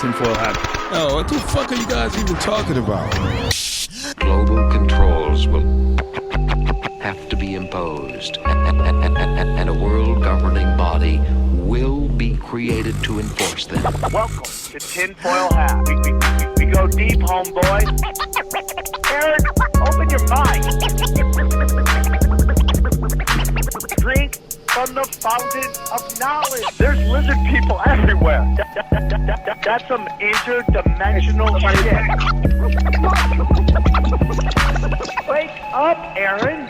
tinfoil hat. Oh, what the fuck are you guys even talking about? Global controls will have to be imposed, and a world governing body will be created to enforce them. Welcome to Tinfoil Hat. We go deep, homeboy. Aaron, open your mind. Drink from the fountain of knowledge. There's lizard people everywhere. That's some interdimensional shit. Wake up, Aaron.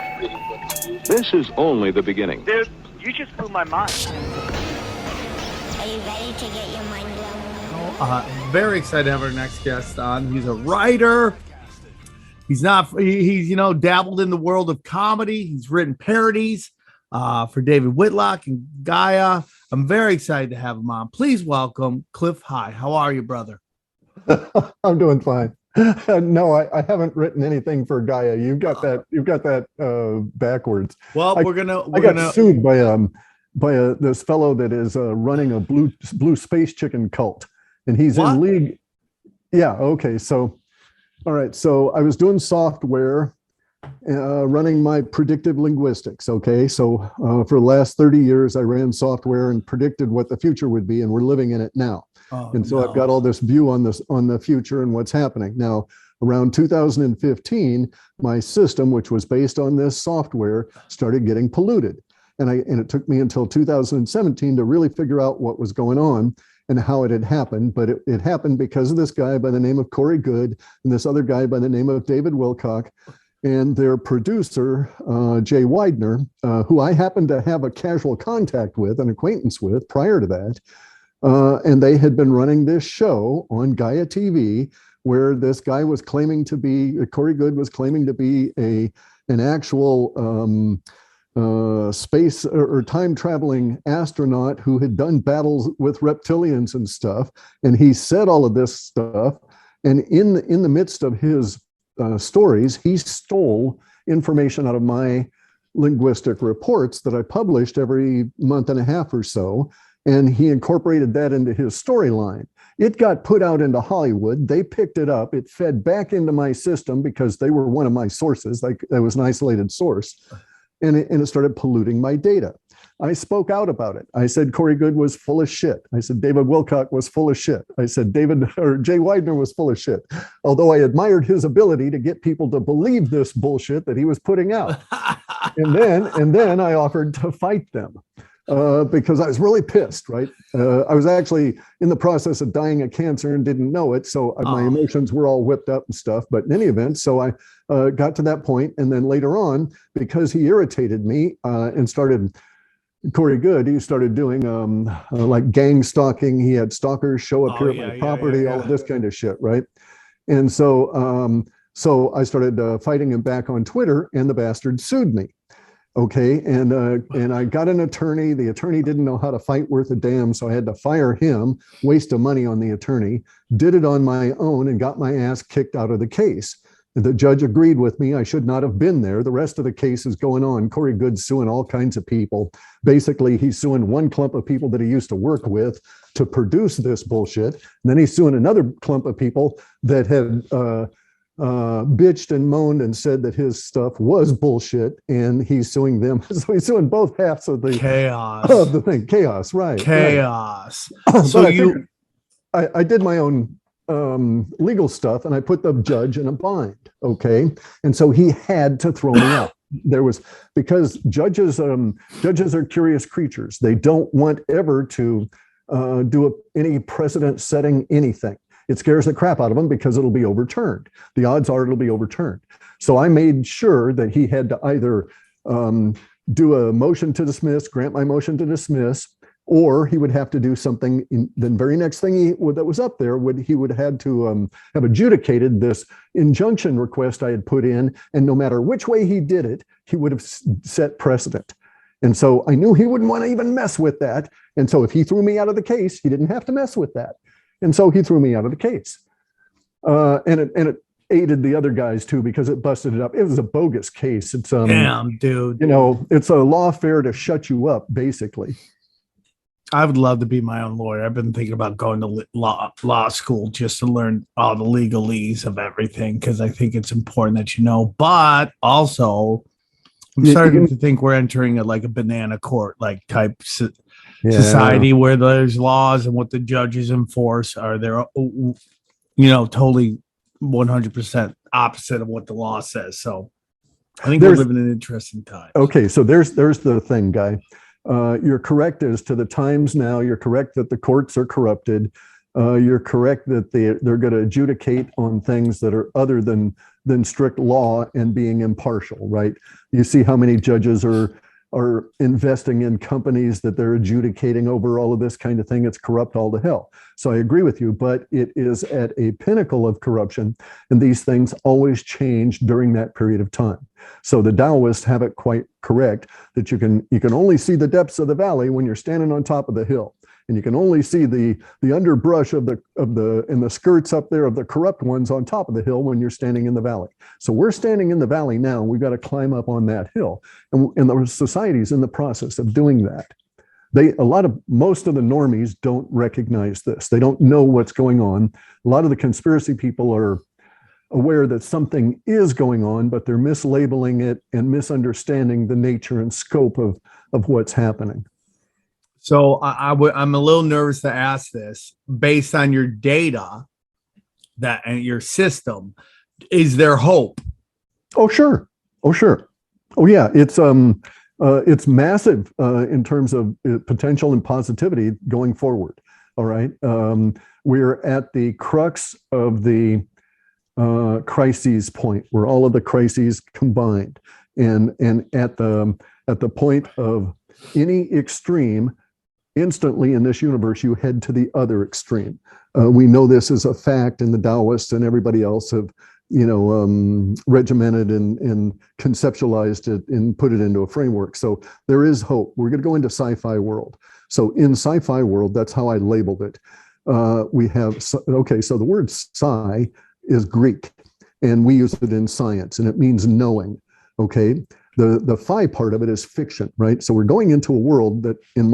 This is only the beginning. Dude, you just blew my mind. Are you ready to get your mind blown? Very excited to have our next guest on. He's a writer. He's dabbled in the world of comedy. He's written parodies for David Whitlock and Gaia. I'm very excited to have him on. Please welcome Clif. Hi, how are you, brother? I'm doing fine. No, I haven't written anything for Gaia. You've got that backwards. Well, I got sued by this fellow that is running a blue space chicken cult, and he's in league. Yeah. Okay. So, all right. So I was doing software, running my predictive linguistics. Okay. So for the last 30 years, I ran software and predicted what the future would be, and we're living in it now. I've got all this view on the future and what's happening now. Around 2015, my system, which was based on this software, started getting polluted. And it took me until 2017 to really figure out what was going on and how it had happened. But it happened because of this guy by the name of Corey Good and this other guy by the name of David Wilcock and their producer, Jay Widener, who I happened to have a casual contact with, an acquaintance with prior to that. And they had been running this show on Gaia TV where this guy was claiming to be, Corey Good was claiming to be an actual space or time traveling astronaut who had done battles with reptilians and stuff. And he said all of this stuff. And in the midst of his stories, he stole information out of my linguistic reports that I published every month and a half or so. And he incorporated that into his storyline. It got put out into Hollywood. They picked it up. It fed back into my system because they were one of my sources. Like it was an isolated source. And it started polluting my data. I spoke out about it. I said Corey Good was full of shit. I said David Wilcock was full of shit. I said Jay Widener was full of shit. Although I admired his ability to get people to believe this bullshit that he was putting out. and then I offered to fight them. Because I was really pissed, right? I was actually in the process of dying of cancer and didn't know it. So my emotions were all whipped up and stuff. But in any event, so I got to that point. And then later on, because he irritated me and started, Corey Good, he started doing like gang stalking. He had stalkers show up here at my property, all of this kind of shit, right? And so I started fighting him back on Twitter, and the bastard sued me. Okay, and I got an attorney. The attorney didn't know how to fight worth a damn, so I had to fire him, waste of money on the attorney, did it on my own, and got my ass kicked out of the case. The judge agreed with me. I should not have been there. The rest of the case is going on. Corey Good's suing all kinds of people. Basically, he's suing one clump of people that he used to work with to produce this bullshit. And then he's suing another clump of people that had bitched and moaned and said that his stuff was bullshit, and he's suing them. So he's suing both halves of the chaos of the thing. Chaos, right? Chaos. Right. So I did my own legal stuff, and I put the judge in a bind. Okay, and so he had to throw me out. There was, because judges are curious creatures. They don't want ever to do any precedent-setting anything. It scares the crap out of them because it'll be overturned. The odds are it'll be overturned. So I made sure that he had to either do a motion to dismiss, grant my motion to dismiss, or he would have to do something. The very next thing that was up there, he would have had to have adjudicated this injunction request I had put in. And no matter which way he did it, he would have set precedent. And so I knew he wouldn't want to even mess with that. And so if he threw me out of the case, he didn't have to mess with that. And so he threw me out of the case. And it aided the other guys too, because it busted it up. It was a bogus case. It's damn, dude. It's a lawfare to shut you up, basically. I would love to be my own lawyer. I've been thinking about going to law school just to learn all the legalese of everything because I think it's important that you know. But also, I'm starting to think we're entering a banana court type society where there's laws and what the judges enforce are there, totally 100% opposite of what the law says. So I think we're living in interesting times. Okay, so there's the thing, Guy. You're correct as to the times now. You're correct that the courts are corrupted. You're correct that they're going to adjudicate on things that are other than strict law and being impartial, right? You see how many judges are investing in companies that they're adjudicating over all of this kind of thing. It's corrupt all to hell. So I agree with you, but it is at a pinnacle of corruption, and these things always change during that period of time. So the Taoists have it quite correct that you can only see the depths of the valley when you're standing on top of the hill. And you can only see the underbrush of the skirts up there of the corrupt ones on top of the hill when you're standing in the valley. So we're standing in the valley now, and we've got to climb up on that hill. And the society's in the process of doing that. Most of the normies don't recognize this. They don't know what's going on. A lot of the conspiracy people are aware that something is going on, but they're mislabeling it and misunderstanding the nature and scope of what's happening. So I'm a little nervous to ask this based on your data and your system. Is there hope? Oh, sure. Oh, yeah. It's massive in terms of potential and positivity going forward. All right. We're at the crux of the crises point where all of the crises combined, and at the point of any extreme. Instantly in this universe, you head to the other extreme. We know this is a fact, and the Taoists and everybody else have, regimented and conceptualized it and put it into a framework. So there is hope. We're going to go into sci-fi world. So in sci-fi world, that's how I labeled it. So the word psi is Greek, and we use it in science, and it means knowing. Okay, the phi part of it is fiction, right? So we're going into a world that, in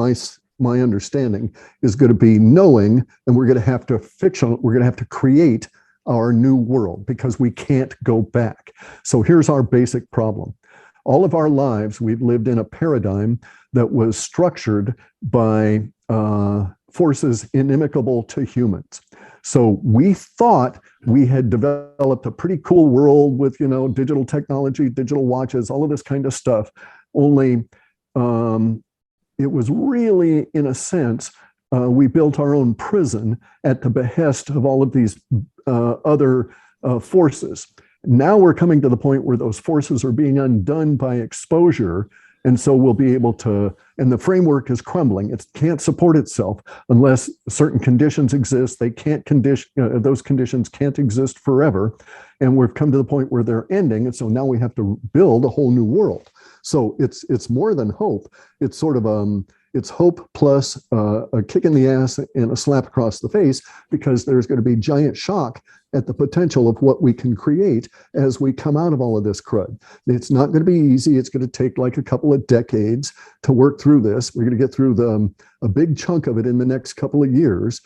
my understanding, is going to be knowing, and we're going to have to create our new world because we can't go back. So here's our basic problem. All of our lives, we've lived in a paradigm that was structured by forces inimical to humans. So we thought we had developed a pretty cool world with, digital technology, digital watches, all of this kind of stuff, only it was really, in a sense, we built our own prison at the behest of all of these other forces. Now we're coming to the point where those forces are being undone by exposure. And so we'll be able to, and the framework is crumbling. It can't support itself unless certain conditions exist. They can't those conditions can't exist forever. And we've come to the point where they're ending. And so now we have to build a whole new world. So it's more than hope. It's sort of it's hope plus a kick in the ass and a slap across the face, because there's going to be giant shock at the potential of what we can create as we come out of all of this crud. It's not going to be easy. It's going to take like a couple of decades to work through this. We're going to get through a big chunk of it in the next couple of years,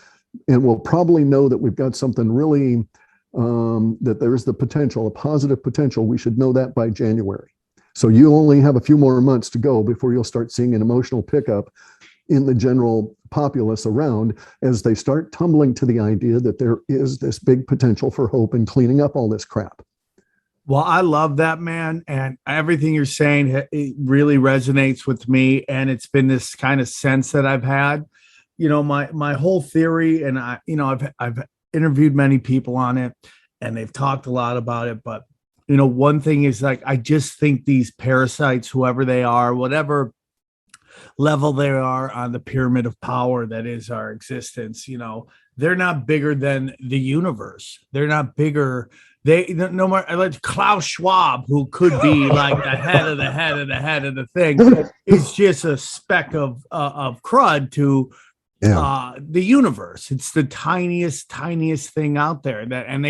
and we'll probably know that we've got something really that there is the potential, a positive potential. We should know that by January. So you only have a few more months to go before you'll start seeing an emotional pickup in the general populace around as they start tumbling to the idea that there is this big potential for hope in cleaning up all this crap. Well, I love that, man. And everything you're saying, it really resonates with me. And it's been this kind of sense that I've had, my whole theory, and I've interviewed many people on it, and they've talked a lot about it, but one thing is, I just think these parasites, whoever they are, whatever level they are on the pyramid of power that is our existence, they're not bigger than the universe. They're not bigger. No more like Klaus Schwab, who could be like the head of the head of the head of the thing, is just a speck of crud to the universe. It's the tiniest thing out there and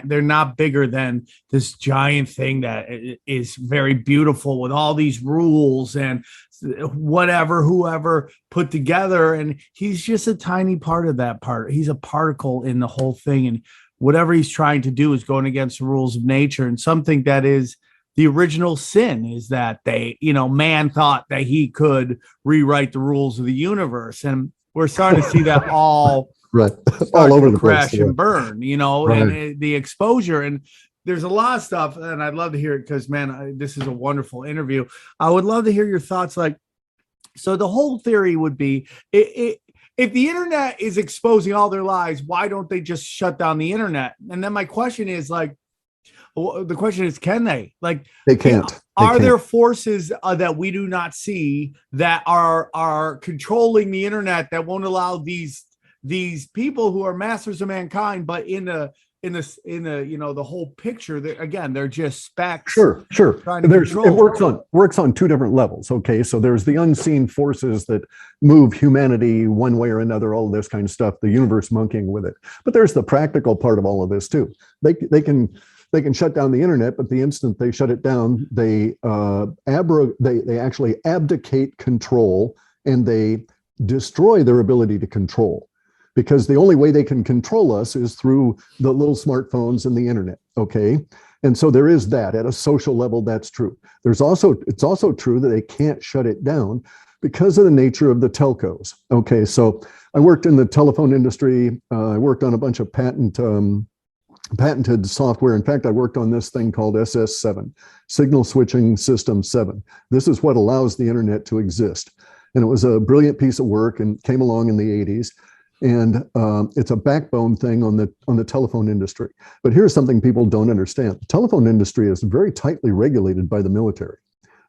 they're not bigger than this giant thing that is very beautiful with all these rules and whoever put together. And he's just a tiny part of that part. He's a particle in the whole thing. And whatever he's trying to do is going against the rules of nature. And something that is the original sin is that man thought that he could rewrite the rules of the universe. And we're starting to see that all right, all over the crash place, and burn, right. And the exposure. And there's a lot of stuff, and I'd love to hear it because, man, this is a wonderful interview. I would love to hear your thoughts. So the whole theory would be, if the internet is exposing all their lies, why don't they just shut down the internet? And then my question is can they? They can't. Are there forces that we do not see that are controlling the internet that won't allow these people who are masters of mankind, but in the the whole picture, they're just specks. Sure. It works on two different levels. Okay, so there's the unseen forces that move humanity one way or another, all this kind of stuff, the universe monkeying with it. But there's the practical part of all of this too. They can shut down the internet, but the instant they shut it down, they actually abdicate control and they destroy their ability to control. Because the only way they can control us is through the little smartphones and the internet, okay? And so there is that. At a social level, that's true. It's also true that they can't shut it down because of the nature of the telcos. Okay, so I worked in the telephone industry. I worked on a bunch of patented software. In fact, I worked on this thing called SS7, Signal Switching System 7. This is what allows the internet to exist. And it was a brilliant piece of work and came along in the 80s. And it's a backbone thing on the telephone industry. But here's something people don't understand. The telephone industry is very tightly regulated by the military.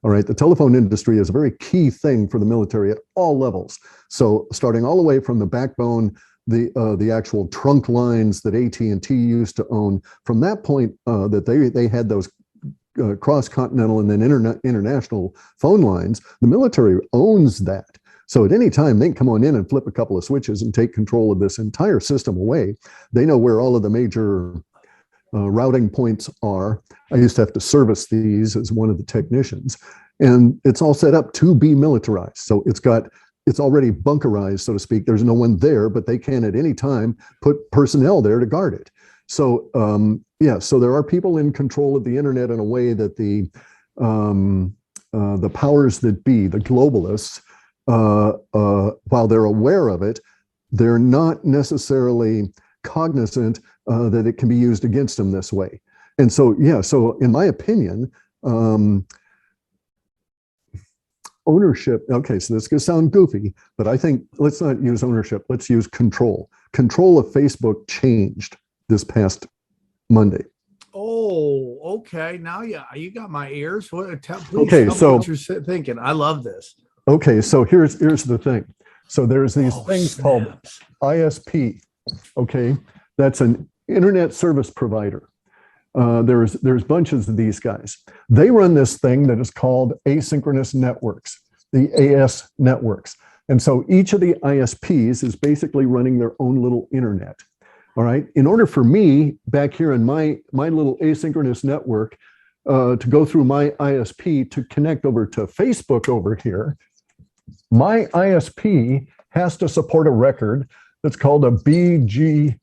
All right, the telephone industry is a very key thing for the military at all levels. So starting all the way from the backbone, the actual trunk lines that AT&T used to own, from that point that they had those cross-continental and then international phone lines, the military owns that. So at any time, they can come on in and flip a couple of switches and take control of this entire system away. They know where all of the major routing points are. I used to have to service these as one of the technicians. And it's all set up to be militarized. So it's already bunkerized, so to speak. There's no one there, but they can at any time put personnel there to guard it. So so there are people in control of the internet in a way that the powers that be, the globalists, while they're aware of it, they're not necessarily cognizant that it can be used against them this way. And so, so in my opinion, ownership, okay, so this is going to sound goofy, but I think let's not use ownership, let's use control. Control of Facebook changed this past Monday. Oh, okay. Now, you got my ears. Please tell me what you're thinking. I love this. Okay, so here's the thing. So there's these things called ISP. Okay, that's an internet service provider. There's bunches of these guys. They run this thing that is called asynchronous networks, the AS networks. And so each of the ISPs is basically running their own little internet. All right. In order for me back here in my little asynchronous network to go through my ISP to connect over to Facebook over here, my ISP has to support a record that's called a BGP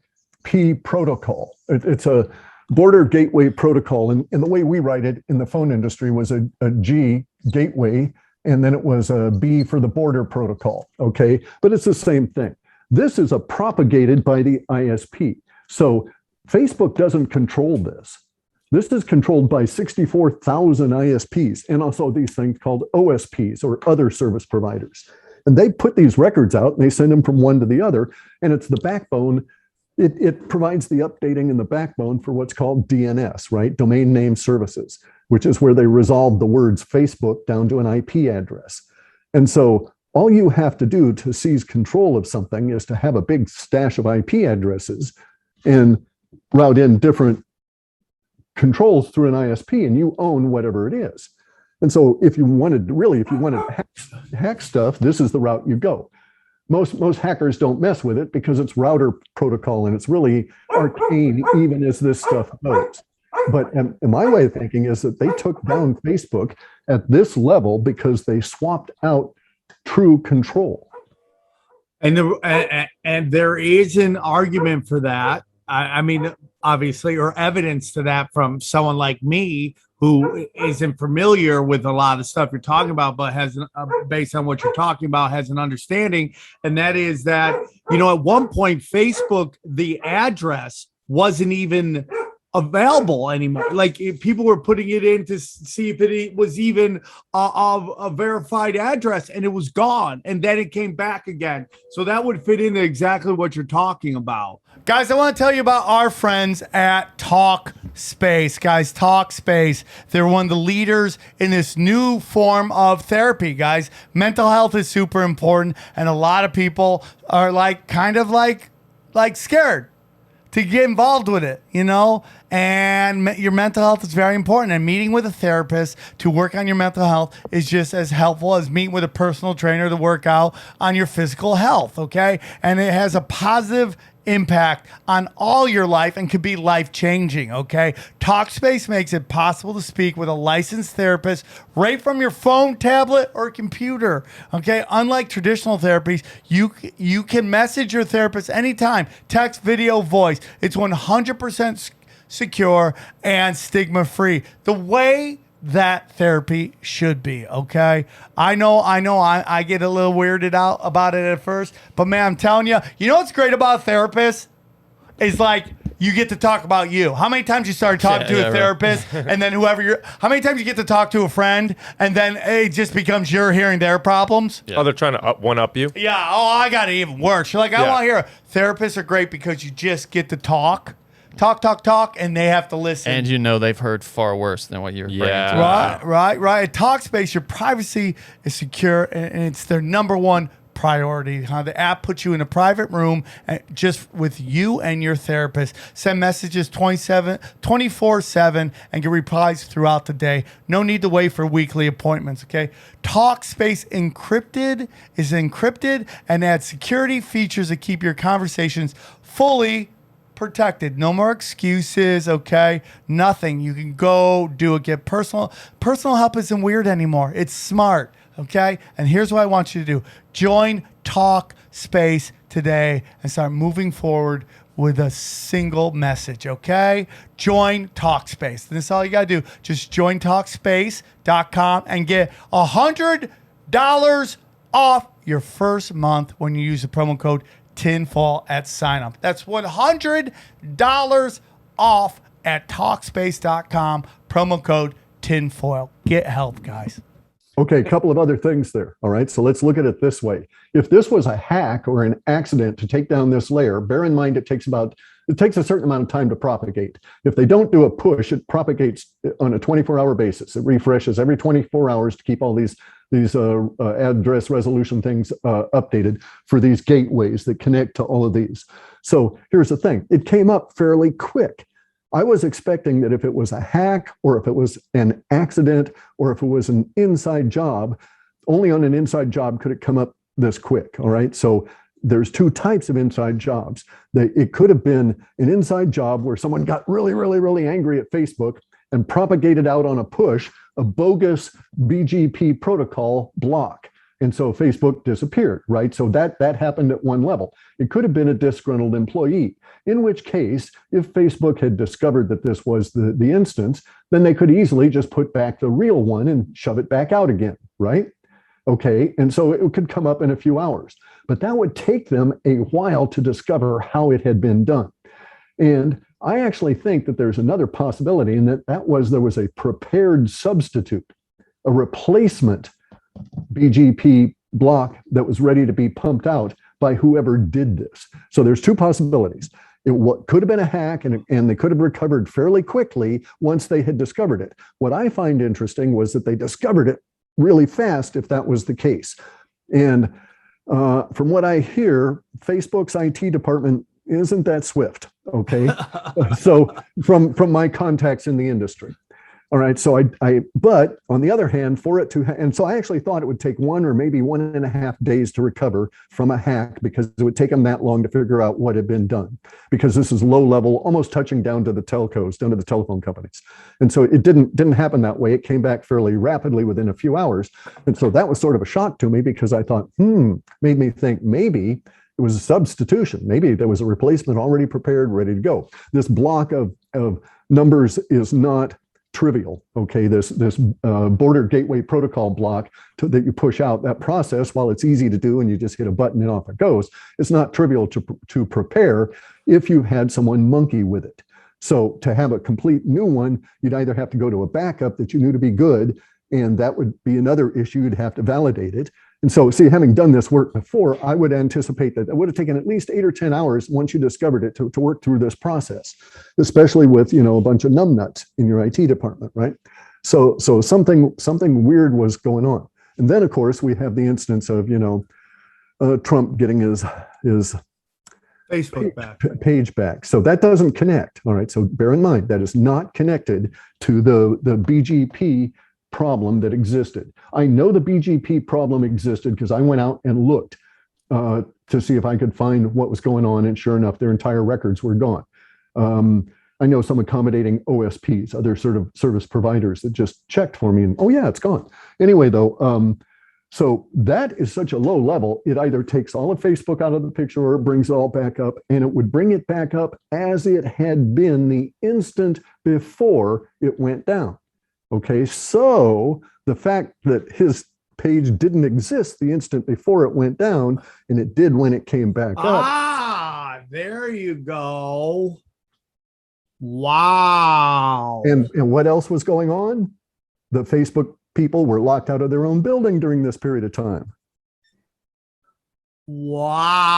protocol. It's a border gateway protocol. And the way we write it in the phone industry was a G, gateway, and then it was a B for the border protocol. Okay, but it's the same thing. This is propagated by the ISP. So Facebook doesn't control this. This is controlled by 64,000 ISPs and also these things called OSPs or other service providers. And they put these records out and they send them from one to the other. And it's the backbone. It provides the updating in the backbone for what's called DNS, right? Domain name services, which is where they resolve the words Facebook down to an IP address. And so all you have to do to seize control of something is to have a big stash of IP addresses and route in different controls through an ISP, and you own whatever it is. And so if you wanted to hack stuff, this is the route you go. most hackers don't mess with it because it's router protocol and it's really arcane, even as this stuff goes. But my way of thinking is that they took down Facebook at this level because they swapped out true control. And there is an argument for that. I mean, obviously, or evidence to that from someone like me who isn't familiar with a lot of stuff you're talking about, but has, based on what you're talking about, has an understanding. And that is that, you know, at one point, Facebook, the address wasn't even available anymore. Like, if people were putting it in to see if it was even a verified address, and it was gone, and then it came back again. So that would fit into exactly what you're talking about. Guys, I want to tell you about our friends at Talkspace. Guys, Talkspace, they're one of the leaders in this new form of therapy, guys. Mental health is super important, and a lot of people are kind of scared to get involved with it, you know, and your mental health is very important. And meeting with a therapist to work on your mental health is just as helpful as meeting with a personal trainer to work out on your physical health, okay? And it has a positive impact on all your life and could be life-changing, okay? Talkspace makes it possible to speak with a licensed therapist right from your phone, tablet, or computer, okay? Unlike traditional therapies, you can message your therapist anytime, text, video, voice. It's 100% secure and stigma-free. The way that therapy should be, okay? I know I get a little weirded out about it at first, but man, I'm telling you, you know what's great about a therapist is you get to talk about you. How many times you started talking to a therapist and then how many times you get to talk to a friend and then it just becomes you're hearing their problems? Yeah. Oh, they're trying to one-up you? Yeah. Oh, I got it even worse. You're like, I want to hear. Therapists are great because you just get to talk, and they have to listen. And you know they've heard far worse than what you're bringing to them. Right. At Talkspace, your privacy is secure, and it's their number one priority. The app puts you in a private room just with you and your therapist. Send messages 24/7 and get replies throughout the day. No need to wait for weekly appointments, okay? Talkspace is encrypted and adds security features that keep your conversations fully protected. No more excuses, okay? Nothing. You can go do it. Get personal. Personal help isn't weird anymore. It's smart, okay? And here's what I want you to do. Join Talkspace today and start moving forward with a single message, okay? Join Talkspace. This is all you got to do. Just join Talkspace.com and get $100 off your first month when you use the promo code Tinfoil at sign up. That's $100 off at Talkspace.com. Promo code Tinfoil. Get help, guys. Okay, a couple of other things there. All right, so let's look at it this way. If this was a hack or an accident to take down this layer, bear in mind it takes a certain amount of time to propagate. If they don't do a push, it propagates on a 24-hour basis. It refreshes every 24 hours to keep all these address resolution things updated for these gateways that connect to all of these. So here's the thing. It came up fairly quick. I was expecting that if it was a hack or if it was an accident or if it was an inside job, only on an inside job could it come up this quick, all right? So there's two types of inside jobs. It could have been an inside job where someone got really, really, really angry at Facebook and propagated out on a push a bogus BGP protocol block. And so Facebook disappeared, right? So that happened at one level. It could have been a disgruntled employee, in which case, if Facebook had discovered that this was the instance, then they could easily just put back the real one and shove it back out again, right? Okay, and so it could come up in a few hours. But that would take them a while to discover how it had been done. And I actually think that there's another possibility, and there was a prepared substitute, a replacement BGP block that was ready to be pumped out by whoever did this. So there's two possibilities. It could have been a hack, and they could have recovered fairly quickly once they had discovered it. What I find interesting was that they discovered it really fast, if that was the case. And from what I hear, Facebook's IT department isn't that swift, okay? So from my contacts in the industry. All right. So but on the other hand, and so I actually thought it would take 1 or maybe 1.5 days to recover from a hack, because it would take them that long to figure out what had been done, because this is low level, almost touching down to the telcos, down to the telephone companies. And so it didn't happen that way. It came back fairly rapidly within a few hours. And so that was sort of a shock to me, because I thought, made me think maybe it was a substitution. Maybe there was a replacement already prepared, ready to go. This block of numbers is not trivial. Okay, this border gateway protocol block that you push out, that process, while it's easy to do and you just hit a button and off it goes, it's not trivial to prepare if you had someone monkey with it. So to have a complete new one, you'd either have to go to a backup that you knew to be good, and that would be another issue. You'd have to validate it. And so, see, having done this work before, I would anticipate that it would have taken at least 8 or 10 hours once you discovered it to work through this process, especially with, a bunch of numbnuts in your IT department, right? So something weird was going on. And then, of course, we have the instance of, Trump getting his Facebook page back. So that doesn't connect. All right. So bear in mind, that is not connected to the BGP problem that existed. I know the BGP problem existed because I went out and looked to see if I could find what was going on, and sure enough, their entire records were gone. I know some accommodating OSPs, other sort of service providers, that just checked for me, and oh yeah, it's gone. Anyway, though, so that is such a low level, it either takes all of Facebook out of the picture or it brings it all back up, and it would bring it back up as it had been the instant before it went down. Okay, so the fact that his page didn't exist the instant before it went down, and it did when it came back up. Ah, there you go. Wow. And what else was going on? The Facebook people were locked out of their own building during this period of time. Wow.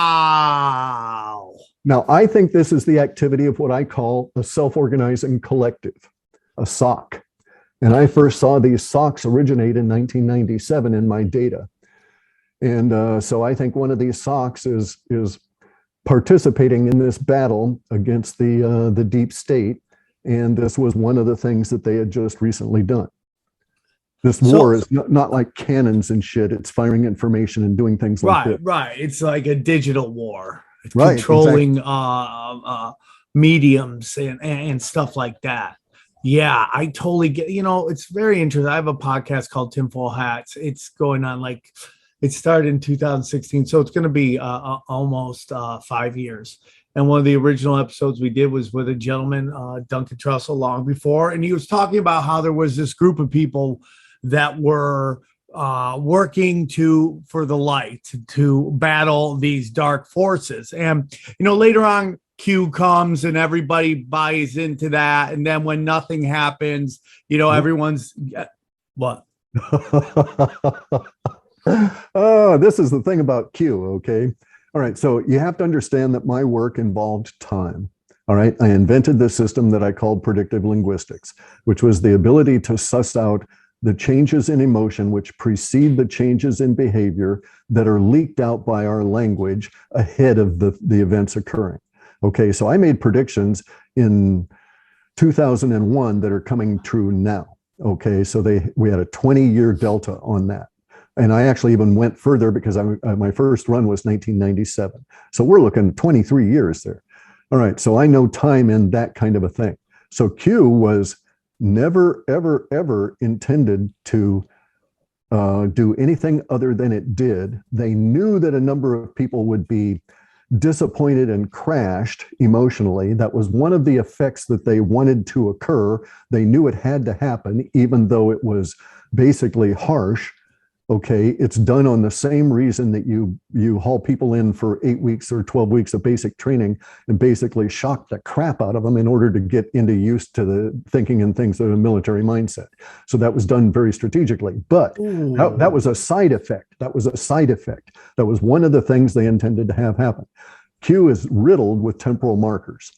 Now, I think this is the activity of what I call a self-organizing collective, a SOC. And I first saw these SOCs originate in 1997 in my data. And so I think one of these SOCs is participating in this battle against the deep state. And this was one of the things that they had just recently done. This war is not like cannons and shit. It's firing information and doing things like that. Right. It's like a digital war. It's right, controlling mediums and stuff like that. Yeah, I totally get, it's very interesting. I have a podcast called Tinfoil Hats. It's going on it started in 2016. So it's going to be almost 5 years. And one of the original episodes we did was with a gentleman, Duncan Trussell, long before. And he was talking about how there was this group of people that were working for the light, to battle these dark forces. And, later on, Q comes and everybody buys into that. And then when nothing happens, everyone's what? Oh, this is the thing about Q. Okay. All right. So you have to understand that my work involved time. All right. I invented this system that I called predictive linguistics, which was the ability to suss out the changes in emotion which precede the changes in behavior that are leaked out by our language ahead of the events occurring. Okay, so I made predictions in 2001 that are coming true now. Okay, so we had a 20-year delta on that. And I actually even went further because my first run was 1997. So we're looking at 23 years there. All right, so I know time in that kind of a thing. So Q was never, ever, ever intended to do anything other than it did. They knew that a number of people would be disappointed and crashed emotionally. That was one of the effects that they wanted to occur. They knew it had to happen, even though it was basically harsh. Okay, it's done on the same reason that you haul people in for 8 weeks or 12 weeks of basic training and basically shock the crap out of them in order to get used to the thinking and things of a military mindset. So that was done very strategically, but that was a side effect. That was a side effect. That was one of the things they intended to have happen. Q is riddled with temporal markers.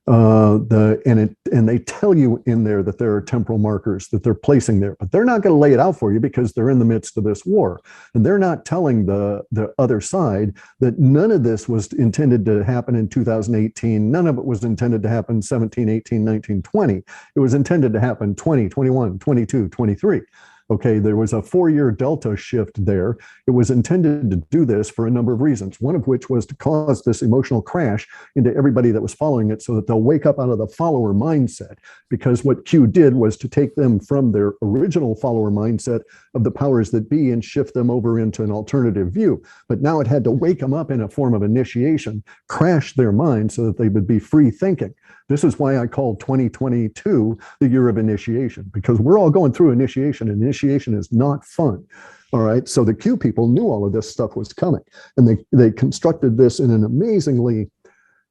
and they tell you in there that there are temporal markers that they're placing there, but they're not going to lay it out for you because they're in the midst of this war, and they're not telling the other side that none of this was intended to happen in 2018. None of it was intended to happen 17, 18, 19, 20. It was intended to happen 20, 21, 22, 23. Okay, there was a 4-year delta shift there. It was intended to do this for a number of reasons, one of which was to cause this emotional crash into everybody that was following it so that they'll wake up out of the follower mindset. Because what Q did was to take them from their original follower mindset of the powers that be and shift them over into an alternative view. But now it had to wake them up in a form of initiation, crash their mind so that they would be free thinking. This is why I call 2022 the year of initiation, because we're all going through initiation, and initiation is not fun. All right. So the Q people knew all of this stuff was coming, and they constructed this in an amazingly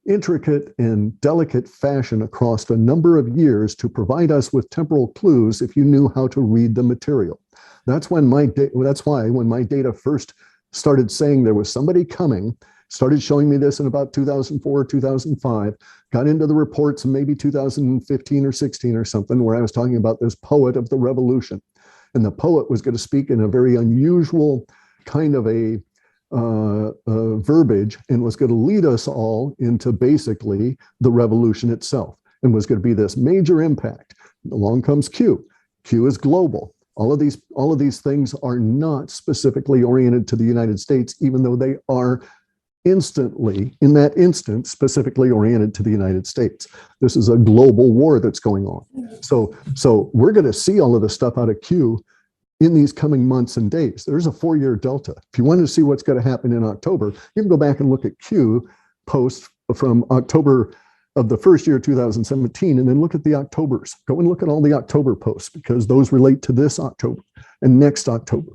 intricate and delicate fashion across a number of years to provide us with temporal clues if you knew how to read the material. That's why when my data first started saying there was somebody coming, started showing me this in about 2004, 2005, got into the reports in maybe 2015 or 16 or something, where I was talking about this poet of the revolution. And the poet was going to speak in a very unusual kind of a verbiage, and was going to lead us all into basically the revolution itself, and was going to be this major impact. Along comes Q. Q is global. All of these things are not specifically oriented to the United States, even though they are instantly, in that instant, specifically oriented to the United States. This is a global war that's going on. So we're going to see all of this stuff out of Q in these coming months and days. There's a 4-year delta. If you wanted to see what's going to happen in October, you can go back and look at Q posts from October of the first year, 2017, and then look at the Octobers. Go and look at all the October posts, because those relate to this October and next October.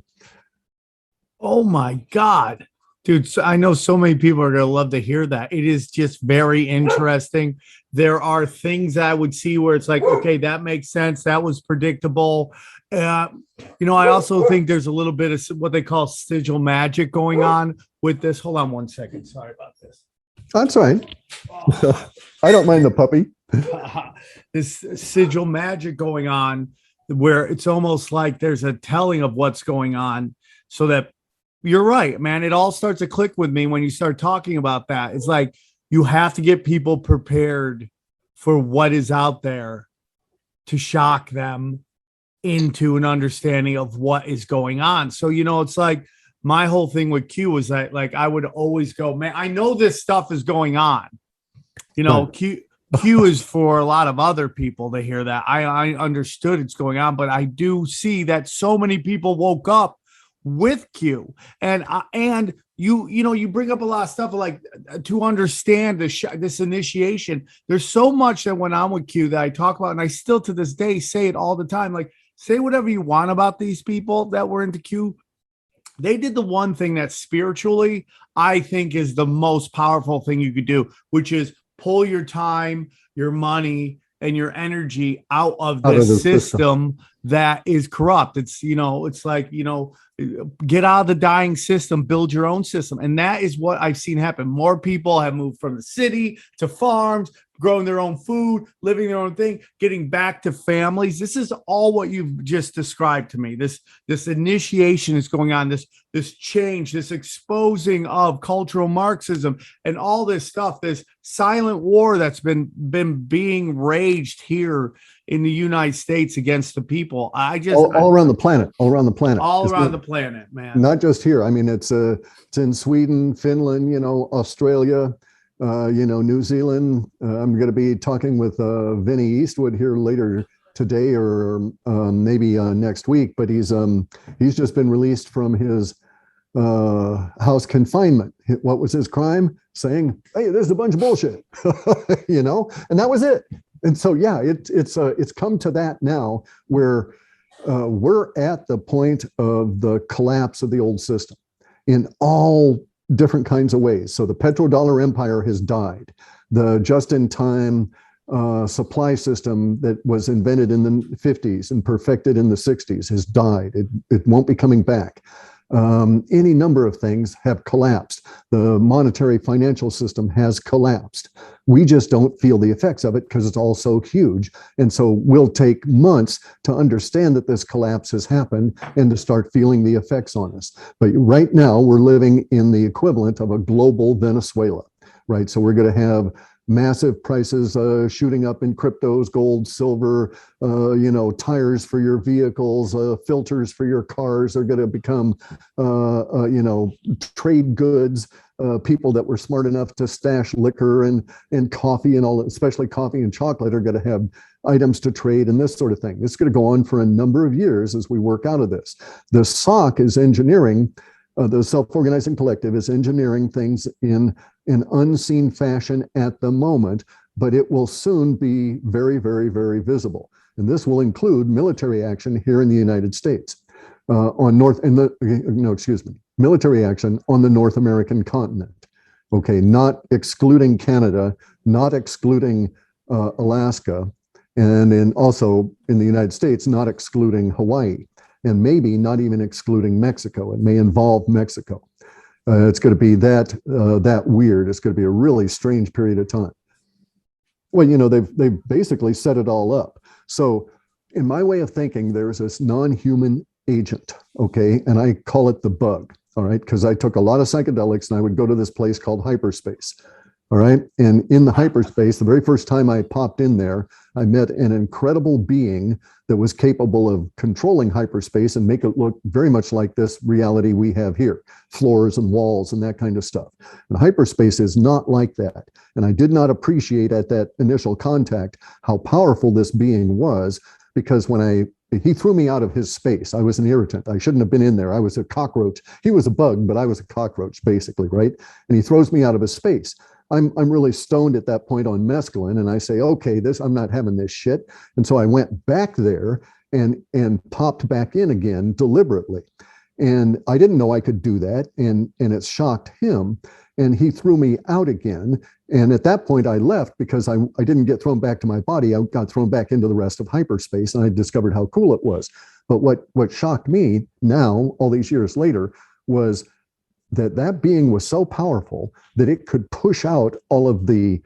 Oh my God. Dude, I know so many people are going to love to hear that. It is just very interesting. There are things I would see where it's like, okay, that makes sense. That was predictable. I also think there's a little bit of what they call sigil magic going on with this. Hold on one second. Sorry about this. That's right. I don't mind the puppy. This sigil magic going on where it's almost like there's a telling of what's going on, so that you're right, man. It all starts to click with me when you start talking about that. It's like you have to get people prepared for what is out there to shock them into an understanding of what is going on. So, it's like my whole thing with Q was that, like, I would always go, man, I know this stuff is going on. Q is for a lot of other people to hear that. I understood it's going on, but I do see that so many people woke up with Q, and you bring up a lot of stuff like to understand this initiation. There's so much that went on with Q that I talk about, and I still to this day say it all the time. Like, say whatever you want about these people that were into Q. They did the one thing that spiritually I think is the most powerful thing you could do, which is pull your time, your money, and your energy out of this system that is corrupt. It's, it's like, get out of the dying system, build your own system. And that is what I've seen happen. More people have moved from the city to farms, growing their own food, living their own thing, getting back to families. This is all what you've just described to me. This initiation is going on, this change, this exposing of cultural Marxism and all this stuff, this silent war that's been being raged here in the United States against the people. All around the planet, man. Not just here. I mean, it's in Sweden, Finland, Australia, New Zealand. I'm going to be talking with Vinny Eastwood here later today, or maybe next week. But he's just been released from his house confinement. What was his crime? Saying, "Hey, this is a bunch of bullshit," and that was it. And so, yeah, it's come to that now where we're at the point of the collapse of the old system in all different kinds of ways. So the petrodollar empire has died. The just-in-time supply system that was invented in the 50s and perfected in the 60s has died. It won't be coming back. Any number of things have collapsed. The monetary financial system has collapsed. We just don't feel the effects of it because it's all so huge. And so we'll take months to understand that this collapse has happened and to start feeling the effects on us. But right now we're living in the equivalent of a global Venezuela, right? So we're going to have massive prices shooting up in cryptos, gold, silver, tires for your vehicles, filters for your cars are going to become, trade goods. People that were smart enough to stash liquor and coffee and all, especially coffee and chocolate, are going to have items to trade and this sort of thing. It's going to go on for a number of years as we work out of this. The SOC is engineering, the Self-Organizing Collective is engineering things in an unseen fashion at the moment, but it will soon be very, very, very visible. And this will include military action here in the United States, military action on the North American continent. Okay, not excluding Canada, not excluding Alaska, and also in the United States, not excluding Hawaii, and maybe not even excluding Mexico. It may involve Mexico. It's going to be that weird. It's going to be a really strange period of time. Well, they've basically set it all up. So in my way of thinking, there's this non-human agent, okay? And I call it the bug, all right? Because I took a lot of psychedelics and I would go to this place called hyperspace, all right? And in the hyperspace, the very first time I popped in there, I met an incredible being that was capable of controlling hyperspace and make it look very much like this reality we have here, floors and walls and that kind of stuff. And hyperspace is not like that. And I did not appreciate at that initial contact how powerful this being was, because when he threw me out of his space. I was an irritant. I shouldn't have been in there. I was a cockroach. He was a bug, but I was a cockroach, basically, right? And he throws me out of his space. I'm really stoned at that point on mescaline, and I say, okay, I'm not having this shit. And so I went back there and popped back in again deliberately. And I didn't know I could do that, and it shocked him. And he threw me out again. And at that point, I left because I didn't get thrown back to my body. I got thrown back into the rest of hyperspace, and I discovered how cool it was. But what shocked me now, all these years later, was that being was so powerful that it could push out all of the,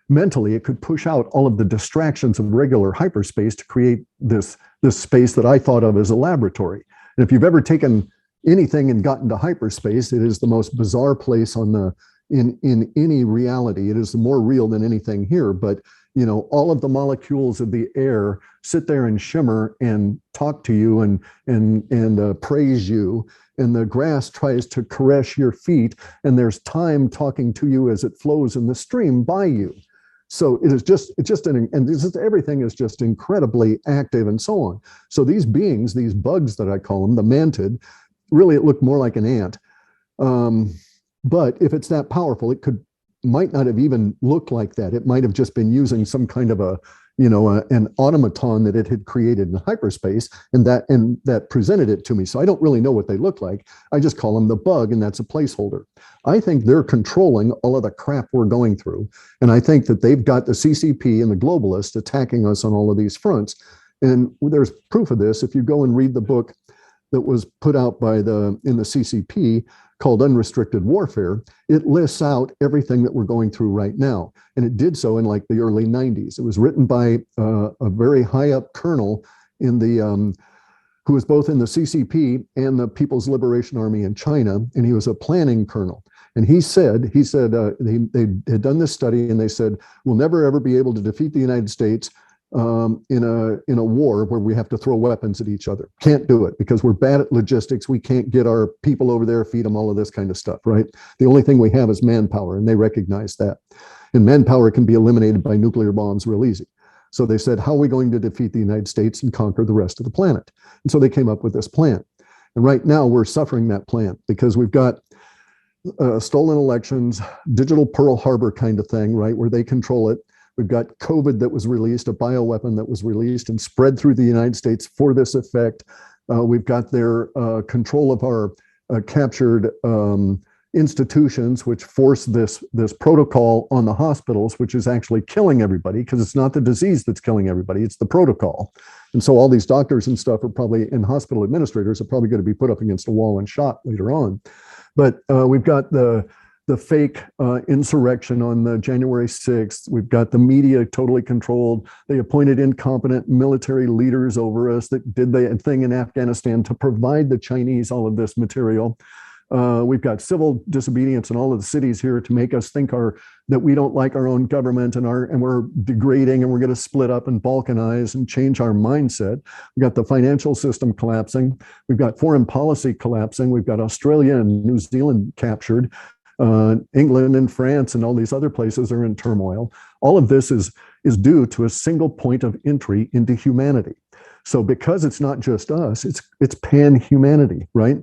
mentally, it could push out all of the distractions of regular hyperspace to create this space that I thought of as a laboratory. And if you've ever taken anything and gotten to hyperspace, it is the most bizarre place in any reality. It is more real than anything here, but all of the molecules of the air sit there and shimmer and talk to you and praise you. And the grass tries to caress your feet, and there's time talking to you as it flows in the stream by you. So everything is just incredibly active and so on. So these beings, these bugs that I call them, the mantid, really it looked more like an ant. But if it's that powerful, it might not have even looked like that. It might have just been using some kind of an automaton that it had created in hyperspace, and that presented it to me. So I don't really know what they look like. I just call them the bug, and that's a placeholder. I think they're controlling all of the crap we're going through. And I think that they've got the CCP and the globalists attacking us on all of these fronts. And there's proof of this. If you go and read the book that was put out in the CCP called Unrestricted Warfare, it lists out everything that we're going through right now. And it did so in like the early 90s. It was written by a very high up colonel who was both in the CCP and the People's Liberation Army in China. And he was a planning colonel. And he said they had done this study, and they said, we'll never ever be able to defeat the United States in a war where we have to throw weapons at each other. Can't do it because we're bad at logistics. We can't get our people over there, feed them, all of this kind of stuff, right? The only thing we have is manpower, and they recognize that. And manpower can be eliminated by nuclear bombs real easy. So they said, how are we going to defeat the United States and conquer the rest of the planet? And so they came up with this plan. And right now we're suffering that plan because we've got stolen elections, digital Pearl Harbor kind of thing, right, where they control it. We've got COVID that was released, a bioweapon that was released and spread through the United States for this effect. We've got their control of our captured institutions, which force this protocol on the hospitals, which is actually killing everybody, because it's not the disease that's killing everybody, it's the protocol. And so all these doctors and stuff are probably, and hospital administrators are probably going to be put up against a wall and shot later on. But we've got the fake insurrection on the January 6th. We've got the media totally controlled. They appointed incompetent military leaders over us that did the thing in Afghanistan to provide the Chinese all of this material. We've got civil disobedience in all of the cities here to make us think that we don't like our own government and we're degrading and we're going to split up and balkanize and change our mindset. We've got the financial system collapsing. We've got foreign policy collapsing. We've got Australia and New Zealand captured. England and France and all these other places are in turmoil. All of this is due to a single point of entry into humanity. So because it's not just us, it's pan-humanity, right?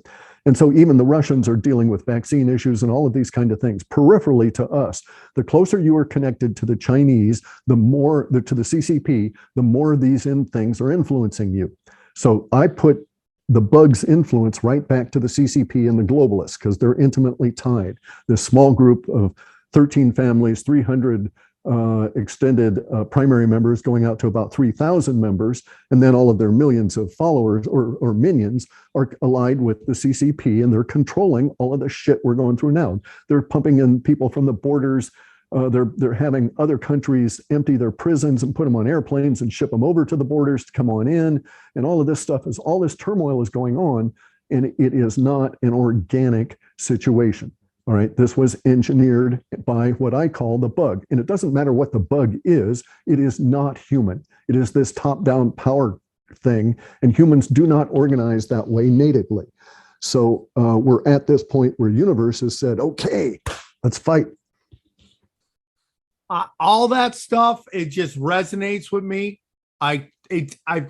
And so even the Russians are dealing with vaccine issues and all of these kind of things peripherally to us. The closer you are connected to the Chinese, the more to the CCP, the more these things are influencing you. So I put the bug's influence right back to the CCP and the globalists because they're intimately tied. This small group of 13 families, 300 extended primary members going out to about 3,000 members, and then all of their millions of followers or minions are allied with the CCP, and they're controlling all of the shit we're going through now. They're pumping in people from the borders. They're having other countries empty their prisons and put them on airplanes and ship them over to the borders to come on in. And all of this stuff all this turmoil is going on, and it is not an organic situation. All right, this was engineered by what I call the bug. And it doesn't matter what the bug is, it is not human. It is this top-down power thing, and humans do not organize that way natively. So we're at this point where universe has said, okay, let's fight. All that stuff, it just resonates with me. I've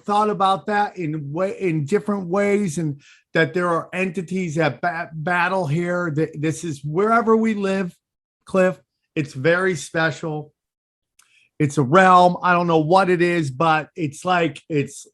thought about that in different ways, and that there are entities that battle here. This is wherever we live, Cliff. It's very special. It's a realm. I don't know what it is, but it's like it's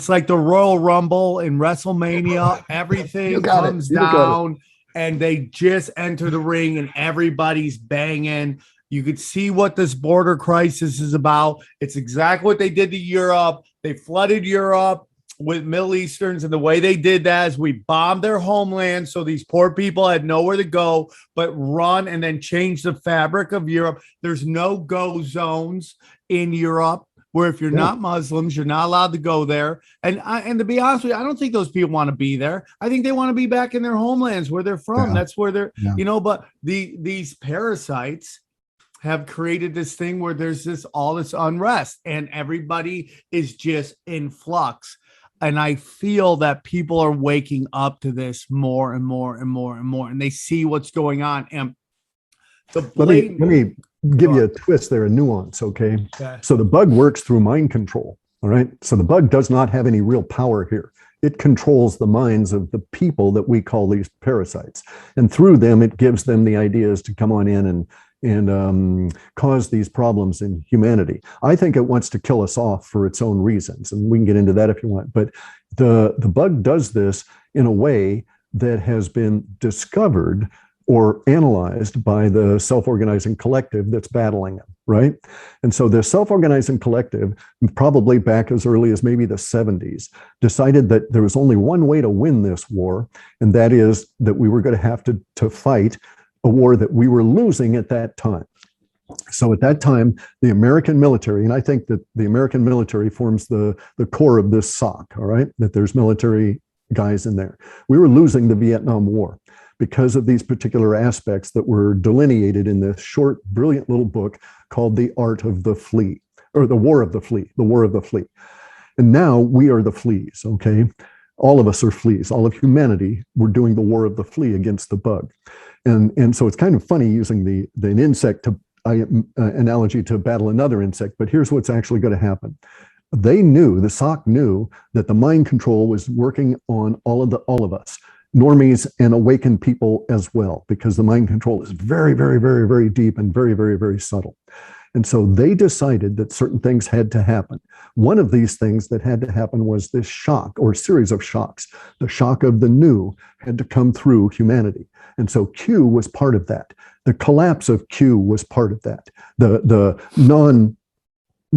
like the Royal Rumble in WrestleMania. Everything comes down, and they just enter the ring, and everybody's banging. You could see what this border crisis is about. It's exactly what they did to Europe. They flooded Europe with Middle Easterns, and the way they did that is we bombed their homeland, so these poor people had nowhere to go but run and then change the fabric of Europe. There's no go zones in Europe where if you're not Muslims, you're not allowed to go there. And to be honest with you, I don't think those people want to be there. I think they want to be back in their homelands where they're from. That's where they're, but these parasites have created this thing where there's all this unrest and everybody is just in flux. And I feel that people are waking up to this more and more and more and more, and they see what's going on. And let me give you a twist there, a nuance, okay? So the bug works through mind control, all right? So the bug does not have any real power here. It controls the minds of the people that we call these parasites. And through them, it gives them the ideas to come on in and cause these problems in humanity. I think it wants to kill us off for its own reasons, and we can get into that if you want. But the bug does this in a way that has been discovered or analyzed by the self-organizing collective that's battling them, right? And so the self-organizing collective, probably back as early as maybe the 70s, decided that there was only one way to win this war, and that is that we were going to have to fight a war that we were losing at that time. So at that time, the American military, and I think that the American military forms the core of this SOC, all right, that there's military guys in there. We were losing the Vietnam War because of these particular aspects that were delineated in this short, brilliant little book called The Art of the Flea, or The War of the Flea, The War of the Flea. And now we are the fleas, okay? All of us are fleas. All of humanity, we're doing the war of the flea against the bug. And so it's kind of funny using the insect analogy to battle another insect, but here's what's actually going to happen. They knew, the SOC knew, that the mind control was working on all of us, normies and awakened people as well, because the mind control is very, very, very, very deep and very, very, very subtle. And so they decided that certain things had to happen. One of these things that had to happen was this shock or series of shocks. The shock of the new had to come through humanity. And so Q was part of that. The collapse of Q was part of that. The